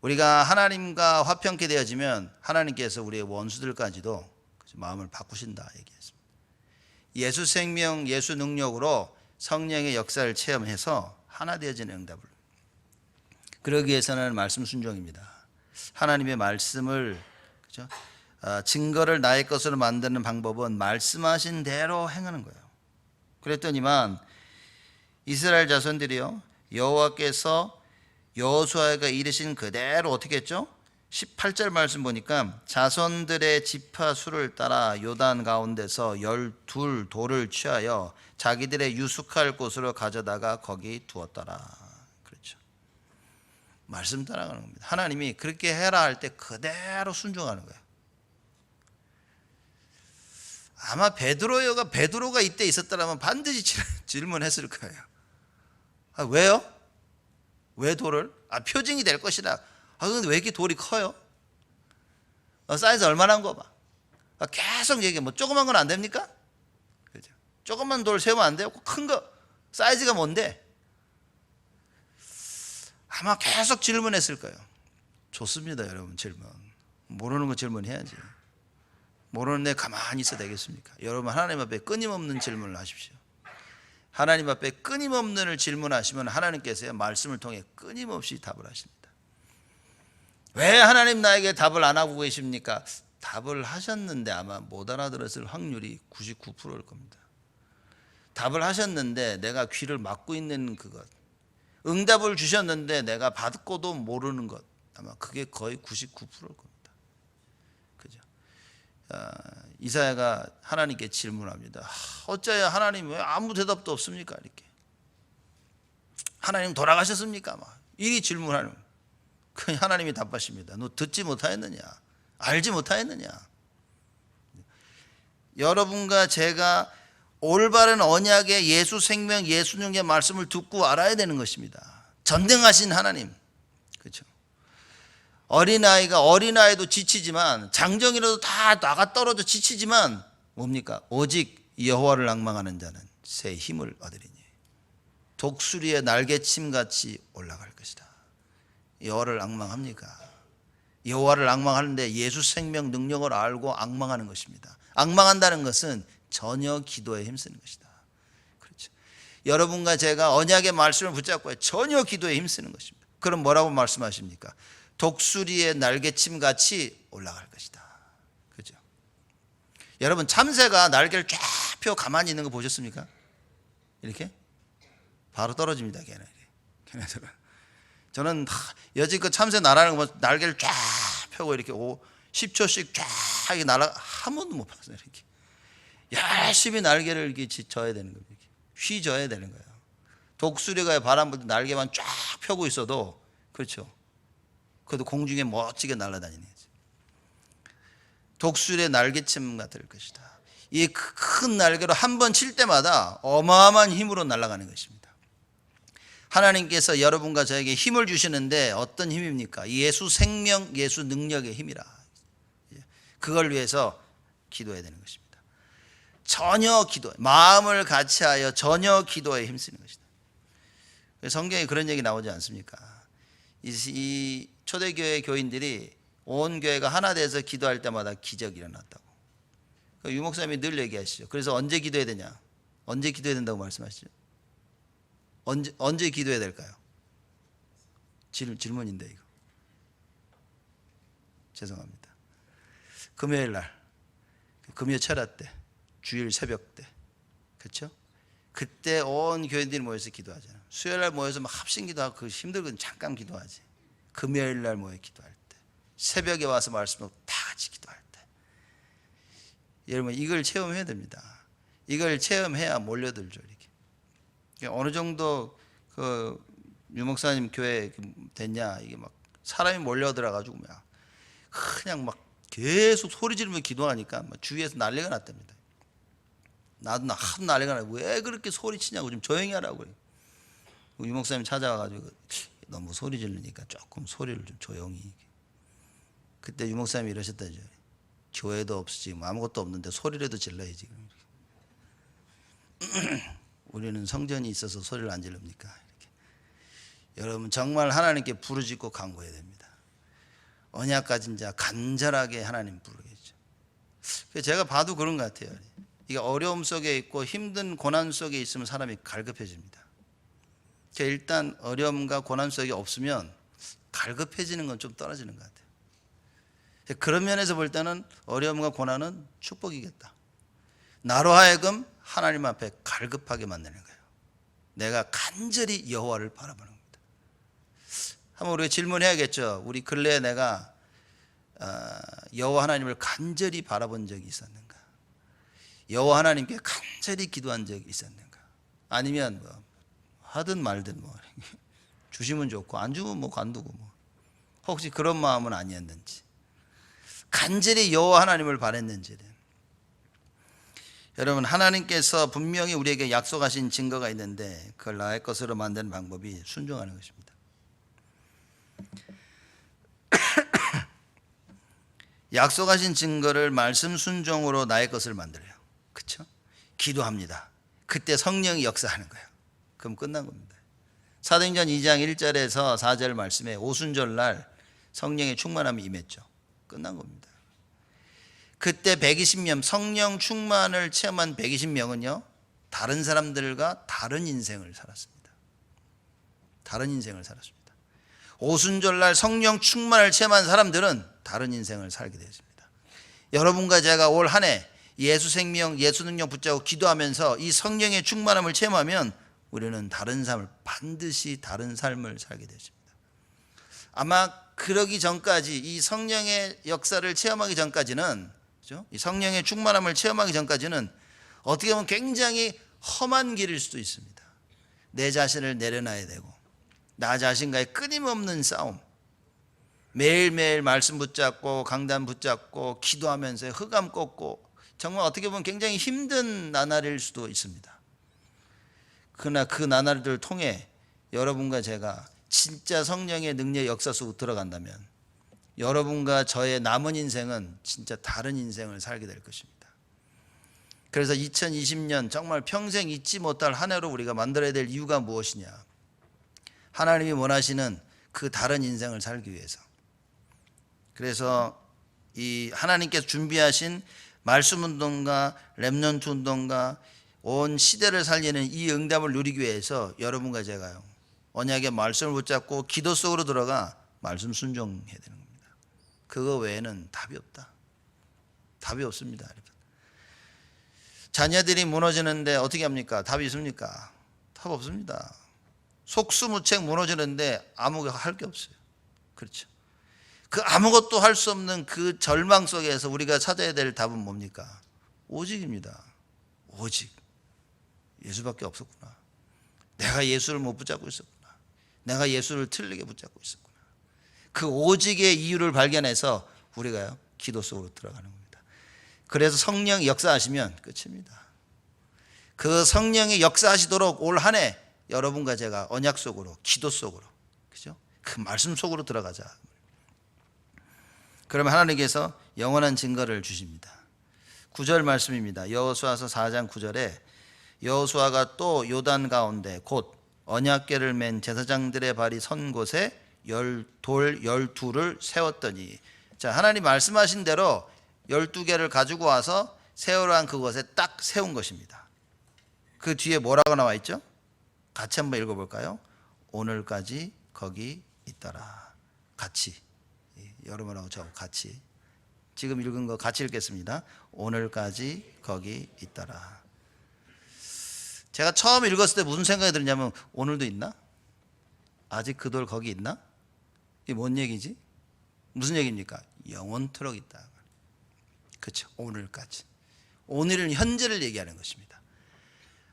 Speaker 1: 우리가 하나님과 화평케 되어지면 하나님께서 우리의 원수들까지도 마음을 바꾸신다 얘기했습니다. 예수 생명, 예수 능력으로 성령의 역사를 체험해서 하나 되어지는 응답을. 그러기 위해서는 말씀 순종입니다. 하나님의 말씀을, 그렇죠? 증거를 나의 것으로 만드는 방법은 말씀하신 대로 행하는 거예요. 그랬더니만 이스라엘 자손들이요, 여호와께서 여호수아에게 이르신 그대로 어떻게 했죠? 18절 말씀 보니까 자손들의 지파 수를 따라 요단 가운데서 12 돌을 취하여 자기들의 유숙할 곳으로 가져다가 거기 두었더라. 그렇죠. 말씀 따라가는 겁니다. 하나님이 그렇게 해라 할 때 그대로 순종하는 거예요. 아마 베드로가 이때 있었더라면 반드시 질문했을 거예요. 왜요? 왜 돌을? 표징이 될 것이다. 근데 왜 이렇게 돌이 커요? 사이즈 얼마나 한 거 봐. 계속 얘기해. 뭐 조그만 건 안 됩니까? 그죠? 조그만 돌 세우면 안 돼요? 큰 거 사이즈가 뭔데? 아마 계속 질문했을 거예요. 좋습니다, 여러분. 질문. 모르는 거 질문해야지. 모르는 애 가만히 있어야 되겠습니까? 여러분 하나님 앞에 끊임없는 질문을 하십시오. 하나님 앞에 끊임없는 질문하시면 하나님께서 말씀을 통해 끊임없이 답을 하십니다. 왜 하나님 나에게 답을 안 하고 계십니까? 답을 하셨는데 아마 못 알아들었을 확률이 99%일 겁니다. 답을 하셨는데 내가 귀를 막고 있는 그것, 응답을 주셨는데 내가 받고도 모르는 것, 아마 그게 거의 99%일 겁니다. 그죠? 이사야가 하나님께 질문합니다. 어째야 하나님 왜 아무 대답도 없습니까? 이렇게. 하나님 돌아가셨습니까? 막 이리 질문하는 거예요. 하나님이 답하십니다. 너 듣지 못하였느냐? 알지 못하였느냐? 여러분과 제가 올바른 언약의 예수 생명, 예수 능력의 말씀을 듣고 알아야 되는 것입니다. 전능하신 하나님. 그렇죠? 어린아이도 지치지만, 장정이라도 다 나가 떨어져 지치지만 뭡니까? 오직 여호와를 앙망하는 자는 새 힘을 얻으리니 독수리의 날개침같이 올라갈 것이다. 여호와를 앙망합니까? 여호와를 앙망하는데 예수 생명 능력을 알고 앙망하는 것입니다. 앙망한다는 것은 전혀 기도에 힘쓰는 것이다. 그렇죠? 여러분과 제가 언약의 말씀을 붙잡고 전혀 기도에 힘쓰는 것입니다. 그럼 뭐라고 말씀하십니까? 독수리의 날개침 같이 올라갈 것이다. 그죠? 여러분 참새가 날개를 쫙 펴 가만히 있는 거 보셨습니까? 이렇게 바로 떨어집니다. 걔네들은. 저는 여지껏 참새 날아가는 거 날개를 쫙 펴고 이렇게 10초씩 쫙 날아 한 번도 못 봤어요. 이렇게 열심히 날개를 이렇게 져야 되는 겁니다. 휘져야 되는 거예요. 독수리가 바람 불 때 날개만 쫙 펴고 있어도 그렇죠. 그래도 공중에 멋지게 날아다니는 거죠. 독수리의 날개침 같을 것이다. 이 큰 날개로 한 번 칠 때마다 어마어마한 힘으로 날아가는 것입니다. 하나님께서 여러분과 저에게 힘을 주시는데 어떤 힘입니까? 예수 생명, 예수 능력의 힘이라. 그걸 위해서 기도해야 되는 것입니다. 전혀 기도, 마음을 같이하여 전혀 기도에 힘쓰는 것이다. 성경에 그런 얘기 나오지 않습니까? 이 초대교회 교인들이 온 교회가 하나 돼서 기도할 때마다 기적이 일어났다고. 유 목사님이 늘 얘기하시죠. 그래서 언제 기도해야 되냐? 언제 기도해야 된다고 말씀하시죠? 언제 기도해야 될까요? 질문인데 이거. 죄송합니다. 금요일 날, 금요 철야 때, 주일 새벽 때, 그렇죠? 그때 온 교인들이 모여서 기도하잖아요. 수요일 날 모여서 막 합심 기도하고 그 힘들거든 잠깐 기도하지. 금요일 날 모여 기도할 때, 새벽에 와서 말씀하고 다 같이 기도할 때, 여러분 이걸 체험해야 됩니다. 이걸 체험해야 몰려들죠. 이렇게 어느 정도 그 유목사님 교회 됐냐, 이게 막 사람이 몰려들어 가지고 그냥 막 계속 소리 지르며 기도하니까 막 주위에서 난리가 났답니다. 나도 하도 난리가 나고 왜 그렇게 소리치냐고 좀 조용히 하라고. 유목사님 찾아와가지고 너무 소리 지르니까 조금 소리를 좀 조용히. 그때 유목사님이 이러셨다죠. 교회도 없이 아무것도 없는데 소리라도 질러야지. 우리는 성전이 있어서 소리를 안 지릅니까? 이렇게. 여러분 정말 하나님께 부르짖고 간구해야 됩니다. 언약 가진 자 간절하게 하나님 부르겠죠. 제가 봐도 그런 것 같아요. 이게 어려움 속에 있고 힘든 고난 속에 있으면 사람이 갈급해집니다. 일단 어려움과 고난 속에 없으면 갈급해지는 건 좀 떨어지는 것 같아요. 그런 면에서 볼 때는 어려움과 고난은 축복이겠다. 나로 하여금 하나님 앞에 갈급하게 만드는 거예요. 내가 간절히 여호와를 바라보는 겁니다. 한번 우리가 질문해야겠죠. 우리 근래에 내가 여호와 하나님을 간절히 바라본 적이 있었는가? 여호와 하나님께 간절히 기도한 적이 있었는가? 아니면 뭐 하든 말든 뭐 주시면 좋고 안 주면 뭐 관두고 뭐 혹시 그런 마음은 아니었는지, 간절히 여호와 하나님을 바랬는지는. 여러분 하나님께서 분명히 우리에게 약속하신 증거가 있는데 그걸 나의 것으로 만드는 방법이 순종하는 것입니다. 약속하신 증거를 말씀 순종으로 나의 것을 만들어요. 그렇죠? 기도합니다. 그때 성령이 역사하는 거예요. 그럼 끝난 겁니다. 사도행전 2장 1절에서 4절 말씀에 오순절날 성령의 충만함이 임했죠. 끝난 겁니다. 그때 120명 성령 충만을 체험한 120명은요 다른 사람들과 다른 인생을 살았습니다. 다른 인생을 살았습니다. 오순절날 성령 충만을 체험한 사람들은 다른 인생을 살게 되었습니다. 여러분과 제가 올 한 해 예수 생명, 예수 능력 붙잡고 기도하면서 이 성령의 충만함을 체험하면 우리는 다른 삶을, 반드시 다른 삶을 살게 되십니다. 아마 그러기 전까지, 이 성령의 역사를 체험하기 전까지는, 그렇죠? 이 성령의 충만함을 체험하기 전까지는 어떻게 보면 굉장히 험한 길일 수도 있습니다. 내 자신을 내려놔야 되고 나 자신과의 끊임없는 싸움, 매일매일 말씀 붙잡고 강단 붙잡고 기도하면서 흑암 꺾고, 정말 어떻게 보면 굉장히 힘든 나날일 수도 있습니다. 그러나 그 나날들을 통해 여러분과 제가 진짜 성령의 능력의 역사 속으로 들어간다면 여러분과 저의 남은 인생은 진짜 다른 인생을 살게 될 것입니다. 그래서 2020년 정말 평생 잊지 못할 한 해로 우리가 만들어야 될 이유가 무엇이냐? 하나님이 원하시는 그 다른 인생을 살기 위해서. 그래서 이 하나님께서 준비하신 말씀 운동과 렘넌트 운동과 온 시대를 살리는 이 응답을 누리기 위해서 여러분과 제가요 언약의 말씀을 붙잡고 기도 속으로 들어가 말씀 순종해야 되는 겁니다. 그거 외에는 답이 없다. 답이 없습니다. 여러분. 자녀들이 무너지는데 어떻게 합니까? 답이 있습니까? 답 없습니다. 속수무책 무너지는데 아무것도 할 게 없어요. 그렇죠? 그 아무것도 할 수 없는 그 절망 속에서 우리가 찾아야 될 답은 뭡니까? 오직입니다. 오직. 예수밖에 없었구나. 내가 예수를 못 붙잡고 있었구나. 내가 예수를 틀리게 붙잡고 있었구나. 그 오직의 이유를 발견해서 우리가요 기도 속으로 들어가는 겁니다. 그래서 성령이 역사하시면 끝입니다. 그 성령이 역사하시도록 올 한 해 여러분과 제가 언약 속으로, 기도 속으로, 그죠? 그 말씀 속으로 들어가자. 그러면 하나님께서 영원한 증거를 주십니다. 9절 말씀입니다. 여호수아서 4장 9절에 여호수아가 또 요단 가운데 곧 언약궤를 맨 제사장들의 발이 선 곳에 돌 12를 세웠더니, 자, 하나님 말씀하신 대로 12개를 가지고 와서 세우라는 그곳에 딱 세운 것입니다. 그 뒤에 뭐라고 나와 있죠? 같이 한번 읽어볼까요? 오늘까지 거기 있더라. 같이, 여러분하고 저하고 같이, 지금 읽은 거 같이 읽겠습니다. 오늘까지 거기 있더라. 제가 처음 읽었을 때 무슨 생각이 들었냐면, 오늘도 있나? 아직 그 돌 거기 있나? 이게 뭔 얘기지? 무슨 얘기입니까? 영원토록 있다. 그렇죠. 오늘까지. 오늘은 현재를 얘기하는 것입니다.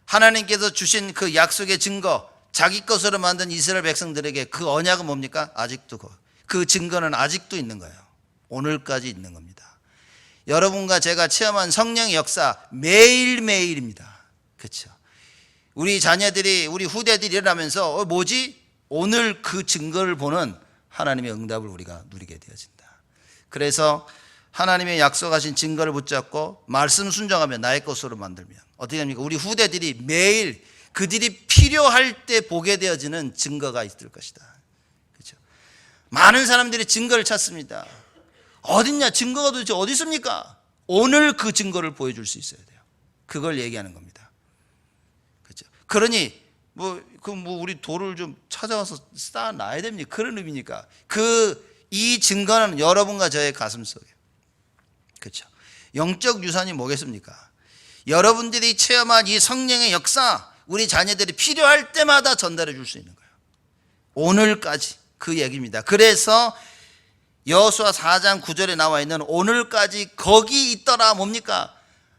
Speaker 1: 하나님께서 주신 그 약속의 증거, 자기 것으로 만든 이스라엘 백성들에게 그 언약은 뭡니까? 아직도 그 증거는 아직도 있는 거예요. 오늘까지 있는 겁니다. 여러분과 제가 체험한 성령의 역사 매일매일입니다. 그렇죠. 우리 자녀들이, 우리 후대들이 일어나면서 뭐지? 오늘 그 증거를 보는 하나님의 응답을 우리가 누리게 되어진다. 그래서 하나님의 약속하신 증거를 붙잡고 말씀 순종하면 나의 것으로 만들면 어떻게 됩니까? 우리 후대들이 매일 그들이 필요할 때 보게 되어지는 증거가 있을 것이다. 그렇죠? 많은 사람들이 증거를 찾습니다. 어딨냐? 증거가 도대체 어디 있습니까? 오늘 그 증거를 보여줄 수 있어야 돼요. 그걸 얘기하는 겁니다. 그렇죠? 그러니 우리 돌을 좀 찾아와서 쌓아놔야 됩니까? 그런 의미니까. 이 증거는 여러분과 저의 가슴 속에. 그렇죠. 영적 유산이 뭐겠습니까? 여러분들이 체험한 이 성령의 역사, 우리 자녀들이 필요할 때마다 전달해 줄 수 있는 거예요. 오늘까지 그 얘기입니다. 그래서 여호수아 4장 9절에 나와 있는 오늘까지 거기 있더라 뭡니까?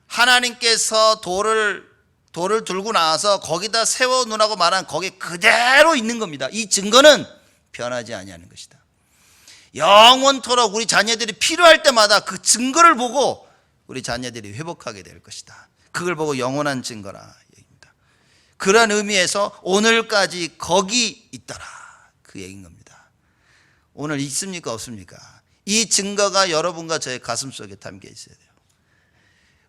Speaker 1: 하나님께서 돌을 들고 나와서 거기다 세워놓으라고 말한 거기 그대로 있는 겁니다. 이 증거는 변하지 아니하는 것이다. 영원토록 우리 자녀들이 필요할 때마다 그 증거를 보고 우리 자녀들이 회복하게 될 것이다. 그걸 보고 영원한 증거라 얘기입니다. 그런 의미에서 오늘까지 거기 있더라 그 얘기인 겁니다. 오늘 있습니까 없습니까? 이 증거가 여러분과 저의 가슴 속에 담겨 있어야 돼요.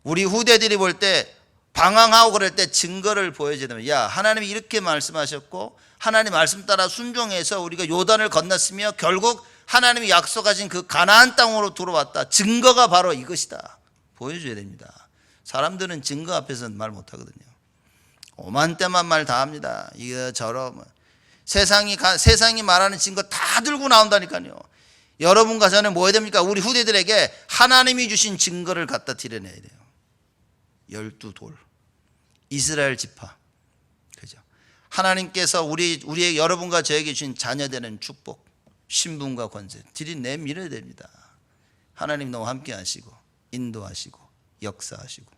Speaker 1: 우리 후대들이 볼 때 방황하고 그럴 때 증거를 보여줘야 되면, 야, 하나님이 이렇게 말씀하셨고 하나님 말씀 따라 순종해서 우리가 요단을 건넜으며 결국 하나님이 약속하신 그 가나안 땅으로 들어왔다. 증거가 바로 이것이다. 보여줘야 됩니다. 사람들은 증거 앞에서는 말 못하거든요. 오만 때만 말 다 합니다. 이거 저러 세상이 말하는 증거 다 들고 나온다니까요. 여러분과 저는 뭐 해야 됩니까? 우리 후대들에게 하나님이 주신 증거를 갖다 드려내야 돼요. 12돌, 이스라엘 지파, 그죠? 하나님께서 우리의 여러분과 저에게 주신 자녀되는 축복, 신분과 권세 들이내밀어야 됩니다. 하나님 너무 함께 하시고 인도하시고 역사하시고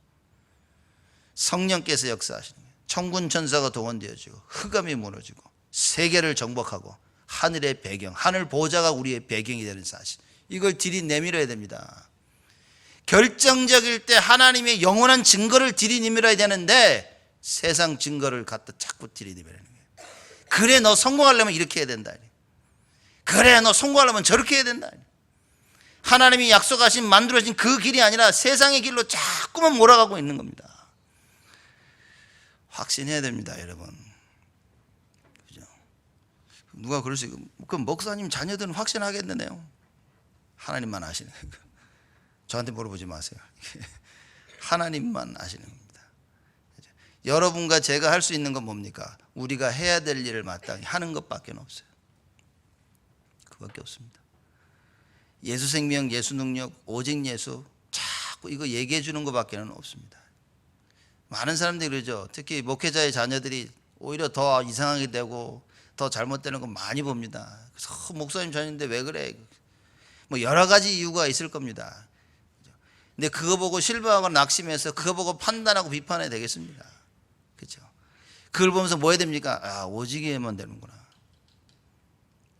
Speaker 1: 성령께서 역사하시는 거예요. 천군 천사가 동원되어지고 흑암이 무너지고 세계를 정복하고 하늘의 배경, 하늘 보좌가 우리의 배경이 되는 사실, 이걸 들이내밀어야 됩니다. 결정적일 때 하나님의 영원한 증거를 들이내밀어야 되는데 세상 증거를 갖다 자꾸 들이내밀어야 되는 거예요. 그래 너 성공하려면 이렇게 해야 된다. 그래 너 성공하려면 저렇게 해야 된다. 하나님이 약속하신 만들어진 그 길이 아니라 세상의 길로 자꾸만 몰아가고 있는 겁니다. 확신해야 됩니다, 여러분. 그죠? 누가 그럴 수 있고, 그 목사님 자녀들은 확신하겠는데요. 하나님만 아시는 거예요. 저한테 물어보지 마세요. 하나님만 아시는 겁니다. 여러분과 제가 할 수 있는 건 뭡니까? 우리가 해야 될 일을 마땅히 하는 것밖에 없어요. 그밖에 없습니다. 예수 생명, 예수 능력, 오직 예수, 자꾸 이거 얘기해 주는 것밖에는 없습니다. 많은 사람들이 그러죠. 특히 목회자의 자녀들이 오히려 더 이상하게 되고 더 잘못되는 거 많이 봅니다. 그래서 목사님 자녀인데 왜 그래? 뭐 여러 가지 이유가 있을 겁니다. 근데 그거 보고 실망하고 낙심해서 그거 보고 판단하고 비판해야 되겠습니다. 그렇죠? 그걸 보면서 뭐 해야 됩니까? 아, 오직에만 되는구나.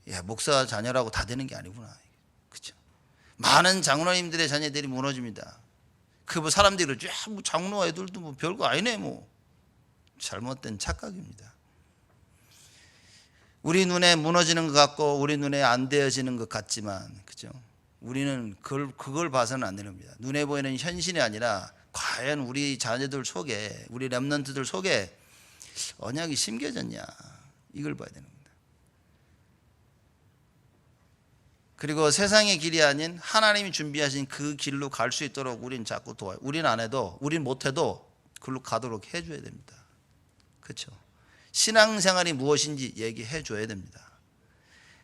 Speaker 1: 야, 목사 자녀라고 다 되는 게 아니구나. 그렇죠? 많은 장로님들의 자녀들이 무너집니다. 그 뭐 사람들이 그러죠. 야, 뭐 장로 애들도 뭐 별거 아니네 뭐. 잘못된 착각입니다. 우리 눈에 무너지는 것 같고 우리 눈에 안 되어지는 것 같지만, 그죠? 우리는 그걸 봐서는 안 되는 겁니다. 눈에 보이는 현실이 아니라 과연 우리 자녀들 속에, 우리 렘넌트들 속에 언약이 심겨졌냐, 이걸 봐야 되는 겁니다. 그리고 세상의 길이 아닌 하나님이 준비하신 그 길로 갈 수 있도록 우리는 자꾸 도와요. 우리는 안 해도, 우리는 못해도 그걸로 가도록 해줘야 됩니다. 그렇죠? 신앙생활이 무엇인지 얘기해 줘야 됩니다.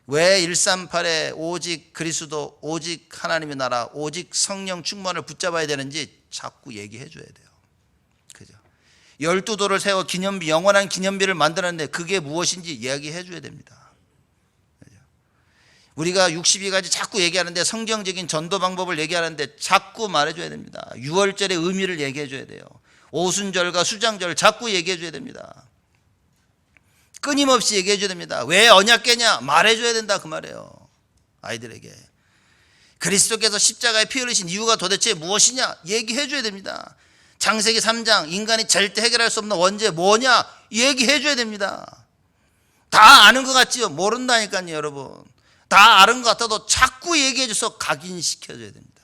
Speaker 1: 왜 138에 오직 그리스도, 오직 하나님의 나라, 오직 성령 충만을 붙잡아야 되는지 자꾸 얘기해 줘야 돼요. 그죠? 12도를 세워 기념비, 영원한 기념비를 만들었는데 그게 무엇인지 이야기해 줘야 됩니다. 그죠? 우리가 62가지 자꾸 얘기하는데, 성경적인 전도 방법을 얘기하는데 자꾸 말해 줘야 됩니다. 6월절의 의미를 얘기해 줘야 돼요. 오순절과 수장절 자꾸 얘기해 줘야 됩니다. 끊임없이 얘기해 줘야 됩니다. 왜 언약궤냐? 말해 줘야 된다, 그 말이에요. 아이들에게 그리스도께서 십자가에 피 흘리신 이유가 도대체 무엇이냐? 얘기해 줘야 됩니다. 창세기 3장 인간이 절대 해결할 수 없는 원죄 뭐냐? 얘기해 줘야 됩니다. 다 아는 것 같지요? 모른다니까요, 여러분. 다 아는 것 같아도 자꾸 얘기해 줘서 각인시켜 줘야 됩니다.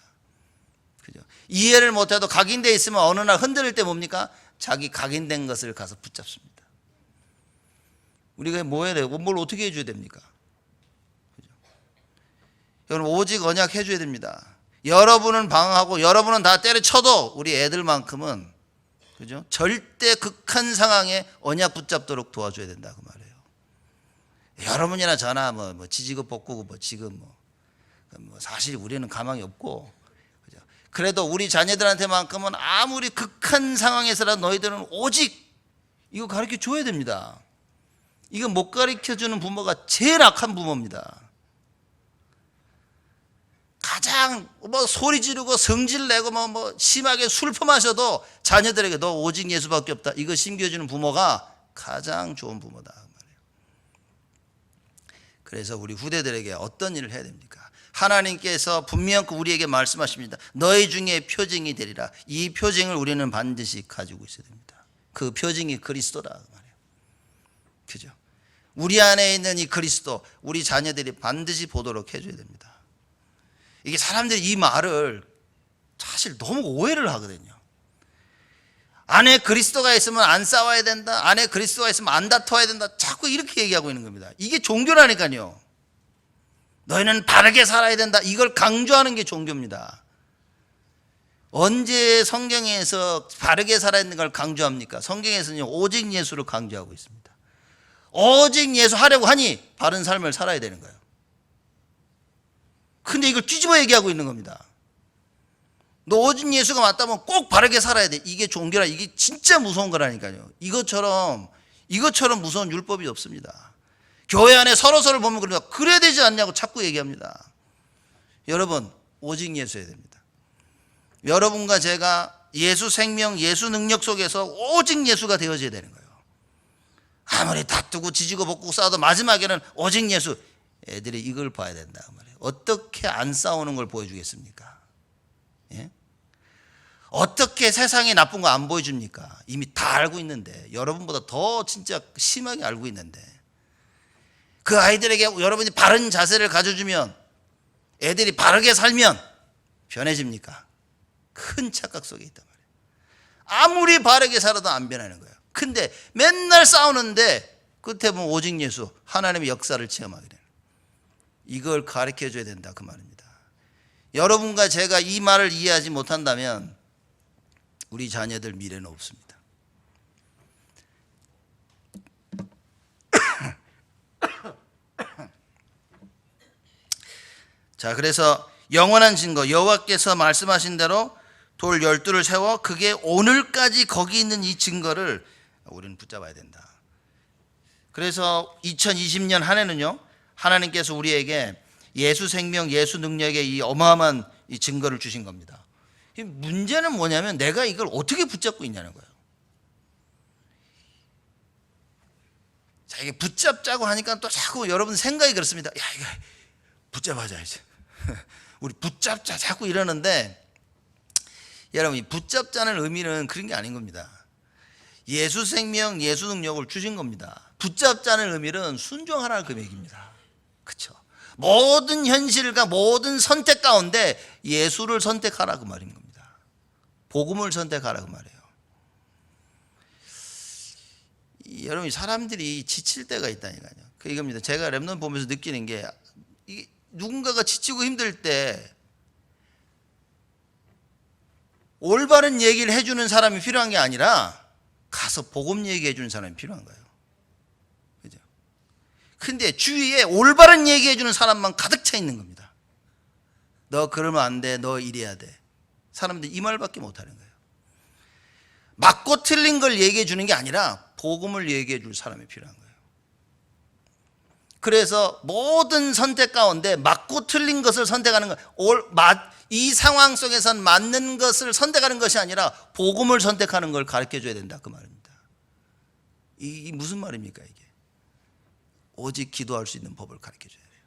Speaker 1: 그죠? 이해를 못해도 각인되어 있으면 어느 날 흔들릴 때 뭡니까? 자기 각인된 것을 가서 붙잡습니다. 우리가 뭐 해야 되고 뭘 어떻게 해줘야 됩니까? 그죠? 여러분, 오직 언약 해줘야 됩니다. 여러분은 방황하고 여러분은 다 때려쳐도 우리 애들만큼은, 그죠? 절대 극한 상황에 언약 붙잡도록 도와줘야 된다, 그 말이에요. 여러분이나 저나 뭐 지지고 볶고 뭐 지금 뭐 사실 우리는 가망이 없고, 그죠? 그래도 우리 자녀들한테만큼은 아무리 극한 상황에서라도 너희들은 오직 이거 가르쳐 줘야 됩니다. 이거 못 가르쳐주는 부모가 제일 악한 부모입니다. 가장 뭐 소리 지르고 성질 내고 뭐 심하게 술 퍼마셔도 자녀들에게 너 오직 예수밖에 없다, 이거 심겨주는 부모가 가장 좋은 부모다, 말이에요. 그래서 우리 후대들에게 어떤 일을 해야 됩니까? 하나님께서 분명히 우리에게 말씀하십니다. 너희 중에 표징이 되리라. 이 표징을 우리는 반드시 가지고 있어야 됩니다. 그 표징이 그리스도다, 말이에요. 그죠? 우리 안에 있는 이 그리스도, 우리 자녀들이 반드시 보도록 해줘야 됩니다. 이게 사람들이 이 말을 사실 너무 오해를 하거든요. 안에 그리스도가 있으면 안 싸워야 된다, 안에 그리스도가 있으면 안 다퉈야 된다, 자꾸 이렇게 얘기하고 있는 겁니다. 이게 종교라니까요. 너희는 바르게 살아야 된다, 이걸 강조하는 게 종교입니다. 언제 성경에서 바르게 살아야 되는 걸 강조합니까? 성경에서는 오직 예수를 강조하고 있습니다. 오직 예수 하려고 하니 바른 삶을 살아야 되는 거예요. 근데 이걸 뒤집어 얘기하고 있는 겁니다. 너 오직 예수가 맞다면 꼭 바르게 살아야 돼. 이게 종교라, 이게 진짜 무서운 거라니까요. 이것처럼 무서운 율법이 없습니다. 교회 안에 서로서로 보면 그러니까 그래야 되지 않냐고 자꾸 얘기합니다. 여러분, 오직 예수여야 됩니다. 여러분과 제가 예수 생명, 예수 능력 속에서 오직 예수가 되어져야 되는 거예요. 아무리 다투고 지지고 볶고 싸워도 마지막에는 오직 예수. 애들이 이걸 봐야 된다, 말이에요. 어떻게 안 싸우는 걸 보여주겠습니까? 예? 어떻게 세상에 나쁜 거 안 보여줍니까? 이미 다 알고 있는데, 여러분보다 더 진짜 심하게 알고 있는데, 그 아이들에게 여러분이 바른 자세를 가져주면, 애들이 바르게 살면 변해집니까? 큰 착각 속에 있단 말이에요. 아무리 바르게 살아도 안 변하는 거예요. 근데 맨날 싸우는데 끝에 보면 오직 예수, 하나님의 역사를 체험하게 돼요. 이걸 가르쳐 줘야 된다, 그 말입니다. 여러분과 제가 이 말을 이해하지 못한다면 우리 자녀들 미래는 없습니다. 자, 그래서 영원한 증거, 여호와께서 말씀하신 대로 돌 12를 세워 그게 오늘까지 거기 있는 이 증거를 우리는 붙잡아야 된다. 그래서 2020년 한 해는요, 하나님께서 우리에게 예수 생명, 예수 능력의 이 어마어마한 이 증거를 주신 겁니다. 문제는 뭐냐면 내가 이걸 어떻게 붙잡고 있냐는 거예요. 자, 이게 붙잡자고 하니까 또 자꾸 여러분 생각이 그렇습니다. 야, 이거 붙잡아자 이제. 우리 붙잡자 자꾸 이러는데, 여러분, 이 붙잡자는 의미는 그런 게 아닌 겁니다. 예수 생명, 예수 능력을 주신 겁니다. 붙잡자는 의미는 순종하라는 그 얘기입니다. 그렇죠? 모든 현실과 모든 선택 가운데 예수를 선택하라 그 말인 겁니다. 복음을 선택하라 그 말이에요. 여러분, 사람들이 지칠 때가 있다니까요. 그 이겁니다. 제가 랩넌트 보면서 느끼는 게, 누군가가 지치고 힘들 때 올바른 얘기를 해주는 사람이 필요한 게 아니라 가서 복음 얘기해 주는 사람이 필요한 거예요. 그죠? 근데 주위에 올바른 얘기해 주는 사람만 가득 차 있는 겁니다. 너 그러면 안 돼, 너 이래야 돼. 사람들이 이 말밖에 못 하는 거예요. 맞고 틀린 걸 얘기해 주는 게 아니라 복음을 얘기해 줄 사람이 필요한 거예요. 그래서 모든 선택 가운데 맞고 틀린 것을 선택하는 것, 이 상황 속에선 맞는 것을 선택하는 것이 아니라 복음을 선택하는 걸 가르쳐 줘야 된다 그 말입니다. 이 무슨 말입니까 이게? 오직 기도할 수 있는 법을 가르쳐 줘야 돼요.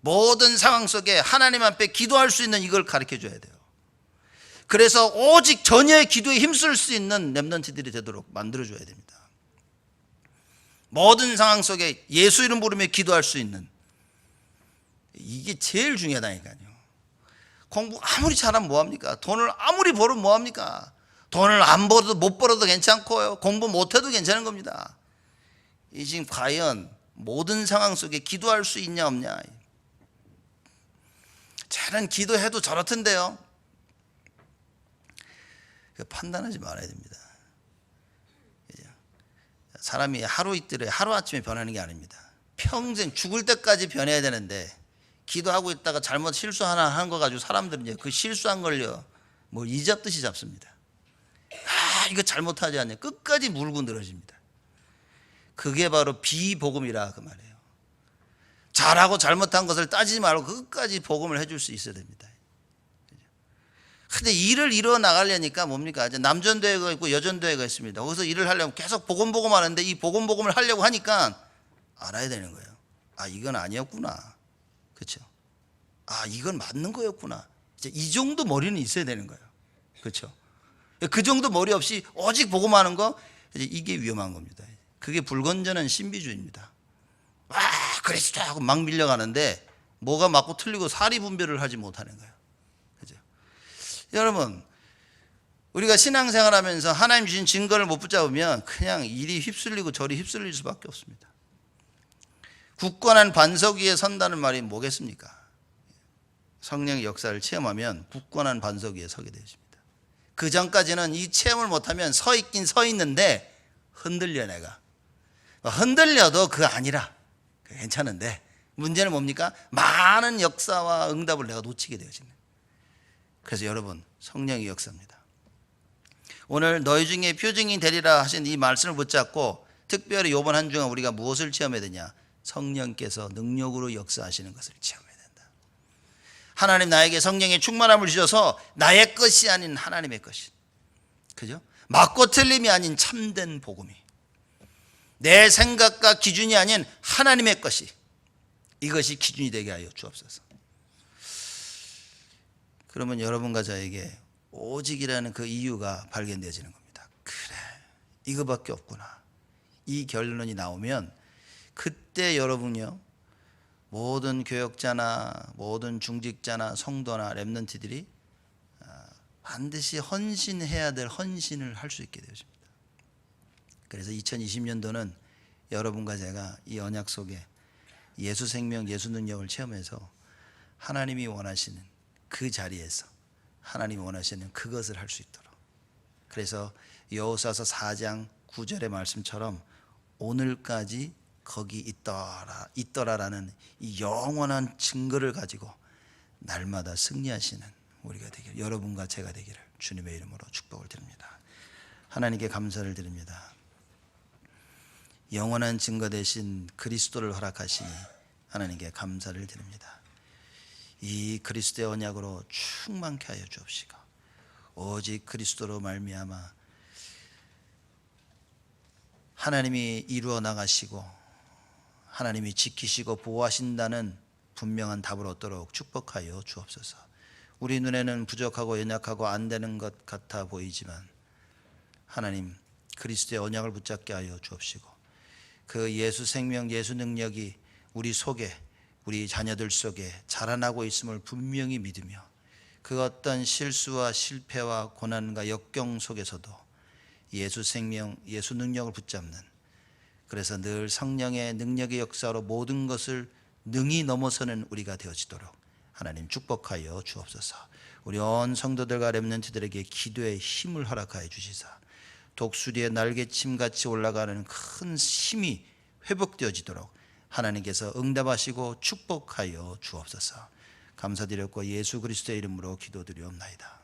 Speaker 1: 모든 상황 속에 하나님 앞에 기도할 수 있는 이걸 가르쳐 줘야 돼요. 그래서 오직 전혀의 기도에 힘쓸 수 있는 렘넌트들이 되도록 만들어 줘야 됩니다. 모든 상황 속에 예수 이름 부르며 기도할 수 있는, 이게 제일 중요하다니까요. 공부 아무리 잘하면 뭐합니까? 돈을 아무리 벌으면 뭐합니까? 돈을 안 벌어도 못 벌어도 괜찮고요, 공부 못해도 괜찮은 겁니다. 이 지금 과연 모든 상황 속에 기도할 수 있냐 없냐? 저는 기도해도 저렇던데요. 판단하지 말아야 됩니다. 사람이 하루 이틀에 하루아침에 변하는 게 아닙니다. 평생 죽을 때까지 변해야 되는데, 기도하고 있다가 잘못 실수 하나 한 거 가지고 사람들은 이제 그 실수한 걸요 뭐 이잡듯이 잡습니다. 이거 잘못하지 않냐, 끝까지 물고 늘어집니다. 그게 바로 비복음이라 그 말이에요. 잘하고 잘못한 것을 따지지 말고 끝까지 복음을 해줄 수 있어야 됩니다. 근데 일을 이뤄 나가려니까 뭡니까? 이제 남전도회가 있고 여전도회가 있습니다. 거기서 일을 하려면 계속 복음 하는데, 이 복음을 하려고 하니까 알아야 되는 거예요. 이건 아니었구나. 그렇죠? 이건 맞는 거였구나. 이제 이 정도 머리는 있어야 되는 거예요. 그렇죠? 그 정도 머리 없이 오직 복음하는 거, 이게 위험한 겁니다. 그게 불건전한 신비주의입니다. 그리스도 하고 막 밀려가는데 뭐가 맞고 틀리고 사리 분별을 하지 못하는 거예요. 그죠? 여러분, 우리가 신앙생활하면서 하나님 주신 증거를 못 붙잡으면 그냥 이리 휩쓸리고 저리 휩쓸릴 수밖에 없습니다. 굳건한 반석 위에 선다는 말이 뭐겠습니까? 성령의 역사를 체험하면 굳건한 반석 위에 서게 되십니다. 그 전까지는 이 체험을 못하면 서 있긴 서 있는데 흔들려. 내가 흔들려도 그거 아니라 괜찮은데, 문제는 뭡니까? 많은 역사와 응답을 내가 놓치게 되어지는. 그래서 여러분, 성령의 역사입니다. 오늘 너희 중에 표징이 되리라 하신 이 말씀을 붙잡고, 특별히 이번 한 주간 우리가 무엇을 체험해야 되냐? 성령께서 능력으로 역사하시는 것을 체험해야 된다. 하나님 나에게 성령의 충만함을 주셔서 나의 것이 아닌 하나님의 것이, 그죠? 맞고 틀림이 아닌 참된 복음이, 내 생각과 기준이 아닌 하나님의 것이, 이것이 기준이 되게 하여 주옵소서. 그러면 여러분과 저에게 오직이라는 그 이유가 발견되어지는 겁니다. 그래, 이거밖에 없구나. 이 결론이 나오면 그때 여러분요, 모든 교역자나 모든 중직자나 성도나 렘넌트들이 반드시 헌신해야 될 헌신을 할 수 있게 되어집니다. 그래서 2020년도는 여러분과 제가 이 언약 속에 예수 생명, 예수 능력을 체험해서 하나님이 원하시는 그 자리에서 하나님이 원하시는 그것을 할 수 있도록, 그래서 여호수아서 4장 9절의 말씀처럼 오늘까지 거기 있더라라는 이 영원한 증거를 가지고 날마다 승리하시는 우리가 되길, 여러분과 제가 되기를 주님의 이름으로 축복을 드립니다. 하나님께 감사를 드립니다. 영원한 증거 되신 그리스도를 허락하시니 하나님께 감사를 드립니다. 이 그리스도의 언약으로 충만케 하여 주옵시고, 오직 그리스도로 말미암아 하나님이 이루어 나가시고 하나님이 지키시고 보호하신다는 분명한 답을 얻도록 축복하여 주옵소서. 우리 눈에는 부족하고 연약하고 안 되는 것 같아 보이지만 하나님, 그리스도의 언약을 붙잡게 하여 주옵시고, 그 예수 생명, 예수 능력이 우리 속에, 우리 자녀들 속에 자라나고 있음을 분명히 믿으며 그 어떤 실수와 실패와 고난과 역경 속에서도 예수 생명, 예수 능력을 붙잡는, 그래서 늘 성령의 능력의 역사로 모든 것을 능히 넘어서는 우리가 되어지도록 하나님 축복하여 주옵소서. 우리 온 성도들과 렘넌트들에게 기도의 힘을 허락하여 주시사 독수리의 날개침같이 올라가는 큰 힘이 회복되어지도록 하나님께서 응답하시고 축복하여 주옵소서. 감사드렸고 예수 그리스도의 이름으로 기도드리옵나이다.